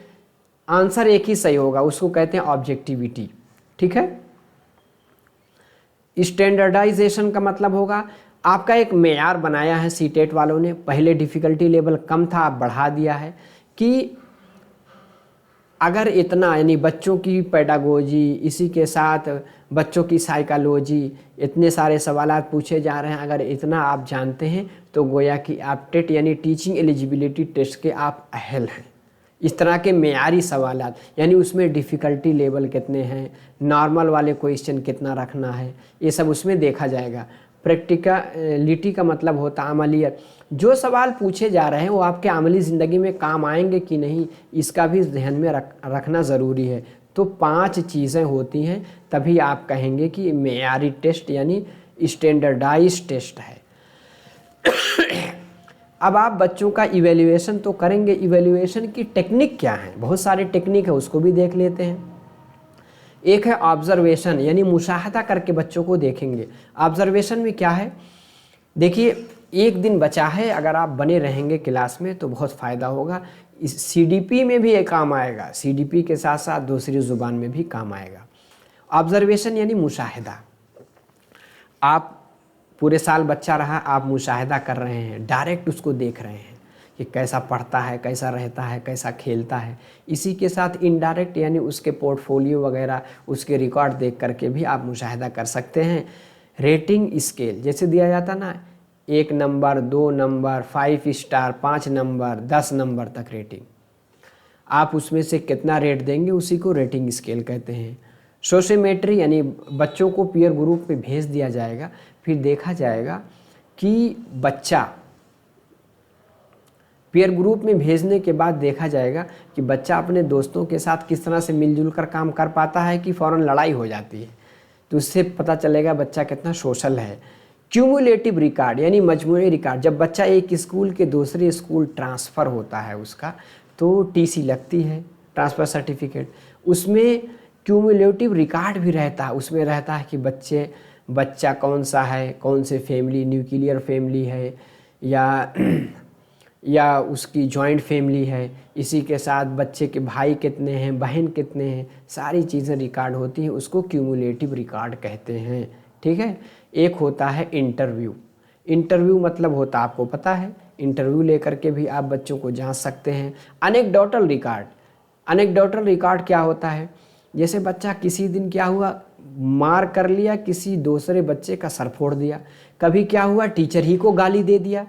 आंसर एक ही सही होगा, उसको कहते हैं ऑब्जेक्टिविटी। ठीक है। स्टैंडर्डाइजेशन का मतलब होगा आपका एक मेयार बनाया है सीटेट वालों ने, पहले डिफ़िकल्टी लेवल कम था, आप बढ़ा दिया है कि अगर इतना यानी बच्चों की पेडागोजी, इसी के साथ बच्चों की साइकोलॉजी, इतने सारे सवालात पूछे जा रहे हैं, अगर इतना आप जानते हैं तो गोया कि आप टेट यानी टीचिंग एलिजिबिलिटी टेस्ट के आप अहल हैं। इस तरह के मेयारी सवालात यानी उसमें डिफ़िकल्टी लेवल कितने हैं, नॉर्मल वाले क्वेश्चन कितना रखना है, ये सब उसमें देखा जाएगा। प्रैक्टिकलिटी का मतलब होता है अमलियत, जो सवाल पूछे जा रहे हैं वो आपके अमली ज़िंदगी में काम आएंगे कि नहीं, इसका भी ध्यान में रखना ज़रूरी है। तो 5 चीज़ें होती हैं, तभी आप कहेंगे कि मेयारी टेस्ट यानी स्टैंडर्डाइज्ड टेस्ट है। अब आप बच्चों का इवैल्यूएशन तो करेंगे, इवैल्यूएशन की टेक्निक क्या है, बहुत सारे टेक्निक है, उसको भी देख लेते हैं। एक है ऑब्जर्वेशन यानी मुशाहदा करके बच्चों को देखेंगे। ऑब्जर्वेशन में क्या है, देखिए एक दिन बचा है, अगर आप बने रहेंगे क्लास में तो बहुत फ़ायदा होगा। इस CDP में भी एक काम आएगा, CDP के साथ साथ दूसरी ज़ुबान में भी काम आएगा। ऑब्जर्वेशन यानी मुशाहिदा, आप पूरे साल बच्चा रहा, आप मुशाहिदा कर रहे हैं, डायरेक्ट उसको देख रहे हैं कि कैसा पढ़ता है, कैसा रहता है, कैसा खेलता है। इसी के साथ इनडायरेक्ट यानी उसके पोर्टफोलियो वगैरह, उसके रिकॉर्ड देख करके भी आप मुशाहिदा कर सकते हैं। रेटिंग स्केल जैसे दिया जाता ना, 1 number, 2 number, 5 star, 5 number, 10 number तक रेटिंग, आप उसमें से कितना रेट देंगे उसी को रेटिंग स्केल कहते हैं। सोशियोमेट्री यानी बच्चों को पीयर ग्रुप में भेज दिया जाएगा, फिर देखा जाएगा कि बच्चा पीयर ग्रुप में भेजने के बाद देखा जाएगा कि बच्चा अपने दोस्तों के साथ किस तरह से मिलजुल कर काम कर पाता है कि फ़ौरन लड़ाई हो जाती है, तो उससे पता चलेगा बच्चा कितना सोशल है। क्यूमुलेटिव रिकॉर्ड यानी मजमूई रिकॉर्ड, जब बच्चा एक स्कूल के दूसरे स्कूल ट्रांसफ़र होता है उसका, तो TC लगती है, ट्रांसफ़र सर्टिफिकेट, उसमें क्यूमुलेटिव रिकॉर्ड भी रहता है। उसमें रहता है कि बच्चा कौन सा है, कौन से फैमिली, न्यूक्लियर फैमिली है या उसकी जॉइंट फैमिली है, इसी के साथ बच्चे के भाई कितने हैं, बहन कितने हैं, सारी चीज़ें रिकॉर्ड होती हैं, उसको क्यूमुलेटिव रिकॉर्ड कहते हैं। ठीक है। एक होता है इंटरव्यू। इंटरव्यू मतलब होता है, आपको पता है, इंटरव्यू लेकर के भी आप बच्चों को जांच सकते हैं। एनेक्डोटल रिकॉर्ड, एनेक्डोटल रिकॉर्ड क्या होता है, जैसे बच्चा किसी दिन क्या हुआ, मार कर लिया, किसी दूसरे बच्चे का सर फोड़ दिया, कभी क्या हुआ टीचर ही को गाली दे दिया,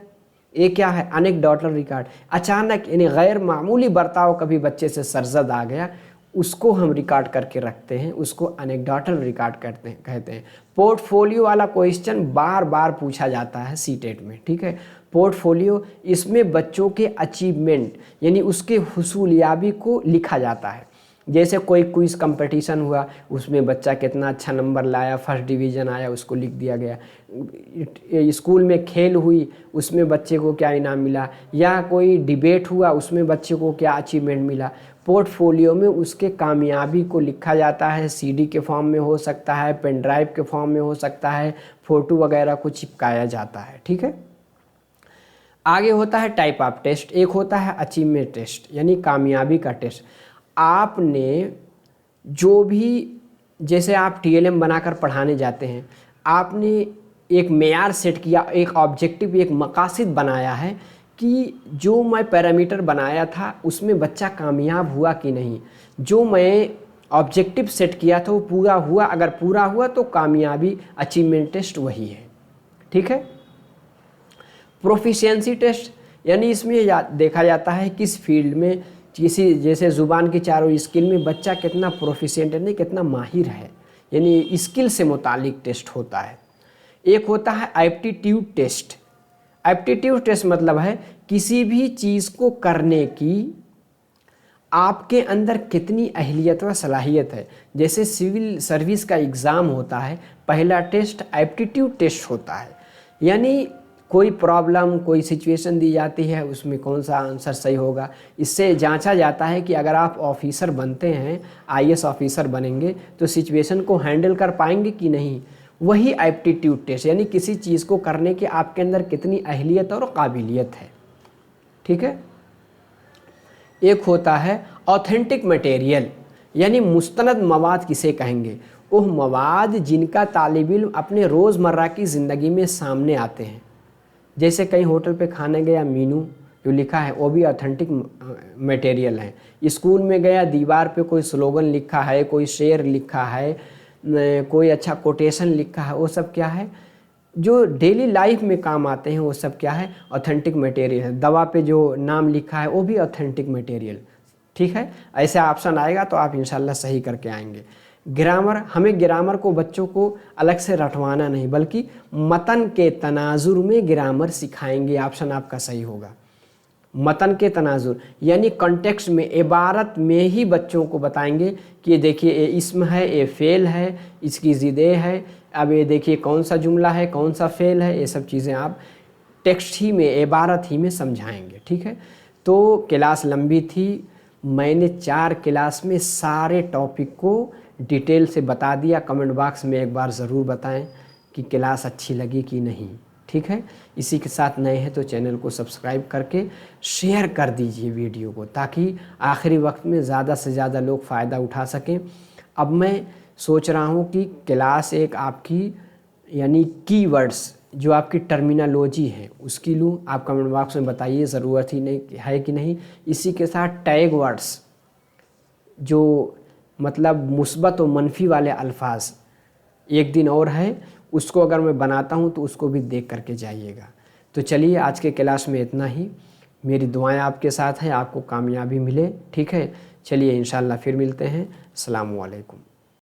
ये क्या है, एनेक्डोटल रिकॉर्ड। अचानक यानी गैर मामूली बर्ताव कभी बच्चे से सरजद आ गया, उसको हम रिकॉर्ड करके रखते हैं, उसको एनेक्डोटल रिकॉर्ड कहते हैं। पोर्टफोलियो वाला क्वेश्चन बार बार पूछा जाता है सीटेट में। ठीक है। पोर्टफोलियो, इसमें बच्चों के अचीवमेंट यानी उसके हुसूलियाबी को लिखा जाता है। जैसे कोई क्विज़ कंपटीशन हुआ, उसमें बच्चा कितना अच्छा नंबर लाया, फर्स्ट डिवीज़न आया, उसको लिख दिया गया। स्कूल में खेल हुई, उसमें बच्चे को क्या इनाम मिला, या कोई डिबेट हुआ, उसमें बच्चे को क्या अचीवमेंट मिला। पोर्टफोलियो में उसके कामयाबी को लिखा जाता है। सीडी के फॉर्म में हो सकता है, पेन ड्राइव के फॉर्म में हो सकता है, फ़ोटो वगैरह को चिपकाया जाता है। ठीक है। आगे होता है टाइप ऑफ टेस्ट। एक होता है अचीवमेंट टेस्ट, यानी कामयाबी का टेस्ट। आपने जो भी, जैसे आप टीएलएम बनाकर पढ़ाने जाते हैं, आपने एक मेयार सेट किया, एक ऑब्जेक्टिव, एक मकासद बनाया है कि जो मैं पैरामीटर बनाया था उसमें बच्चा कामयाब हुआ कि नहीं, जो मैं ऑब्जेक्टिव सेट किया था वो पूरा हुआ। अगर पूरा हुआ तो कामयाबी, अचीवमेंट टेस्ट वही है। ठीक है। प्रोफिशिएंसी टेस्ट, यानी इसमें देखा जाता है किस फील्ड में, किसी जैसे ज़ुबान की चारों स्किल में बच्चा कितना प्रोफिशिएंट है, कितना माहिर है, यानी स्किल से मुतालिक टेस्ट होता है। एक होता है एप्टीट्यूड टेस्ट। एप्टीट्यूड टेस्ट मतलब है किसी भी चीज़ को करने की आपके अंदर कितनी अहलियत व सलाहियत है। जैसे सिविल सर्विस का एग्ज़ाम होता है, पहला टेस्ट एप्टीट्यूड टेस्ट होता है, यानी कोई प्रॉब्लम, कोई सिचुएशन दी जाती है, उसमें कौन सा आंसर सही होगा। इससे जांचा जाता है कि अगर आप ऑफिसर बनते हैं, आईएएस ऑफिसर बनेंगे, तो सिचुएशन को हैंडल कर पाएंगे कि नहीं। वही एप्टीट्यूड टेस्ट, यानी किसी चीज़ को करने के आपके अंदर कितनी अहलियत और काबिलियत है। ठीक है। एक होता है ऑथेंटिक मटेरियल, यानी मुस्तनद मवाद किसे कहेंगे, वो मवाद जिनका तालिब इल्म अपने रोज़मर्रा की ज़िंदगी में सामने आते हैं। जैसे कहीं होटल पे खाने गया, मीनू जो लिखा है वो भी ऑथेंटिक मटेरियल है। स्कूल में गया, दीवार पे कोई स्लोगन लिखा है, कोई शेर लिखा है, कोई अच्छा कोटेशन लिखा है, वो सब क्या है, जो डेली लाइफ में काम आते हैं, वो सब क्या है, ऑथेंटिक मटेरियल है। दवा पे जो नाम लिखा है वो भी ऑथेंटिक मटेरियल। ठीक है। ऐसे ऑप्शन आएगा तो आप इंशाल्लाह सही करके आएंगे। ग्रामर, हमें ग्रामर को बच्चों को अलग से रटवाना नहीं, बल्कि मतन के तनाजुर में ग्रामर सिखाएंगे। ऑप्शन आपका सही होगा। मतन के तनाजुर यानी कॉन्टेक्स्ट में, इबारत में ही बच्चों को बताएंगे कि ये देखिए ये इस्म है, ये फ़ेल है, इसकी ज़िदे है, अब ये देखिए कौन सा जुमला है, कौन सा फ़ेल है। ये सब चीज़ें आप टेक्स्ट ही में, इबारत ही में समझाएंगे। ठीक है। तो क्लास लंबी थी, मैंने 4 क्लास में सारे टॉपिक को डिटेल से बता दिया। कमेंट बॉक्स में एक बार ज़रूर बताएं कि क्लास अच्छी लगी कि नहीं। ठीक है। इसी के साथ नए हैं तो चैनल को सब्सक्राइब करके शेयर कर दीजिए वीडियो को, ताकि आखिरी वक्त में ज़्यादा से ज़्यादा लोग फ़ायदा उठा सकें। अब मैं सोच रहा हूँ कि क्लास एक आपकी, यानी कीवर्ड्स, जो आपकी टर्मिनोलॉजी है उसकी लूँ। आप कमेंट बॉक्स में बताइए ज़रूरत ही नहीं है कि नहीं। इसी के साथ टैग वर्ड्स, जो मतलब मुस्बत और मनफी वाले अल्फाज, एक दिन और है, उसको अगर मैं बनाता हूँ तो उसको भी देख करके जाइएगा। तो चलिए आज के क्लास में इतना ही। मेरी दुआएं आपके साथ हैं, आपको कामयाबी मिले। ठीक है। चलिए इंशाल्लाह फिर मिलते हैं। अस्सलामु अलैकुम।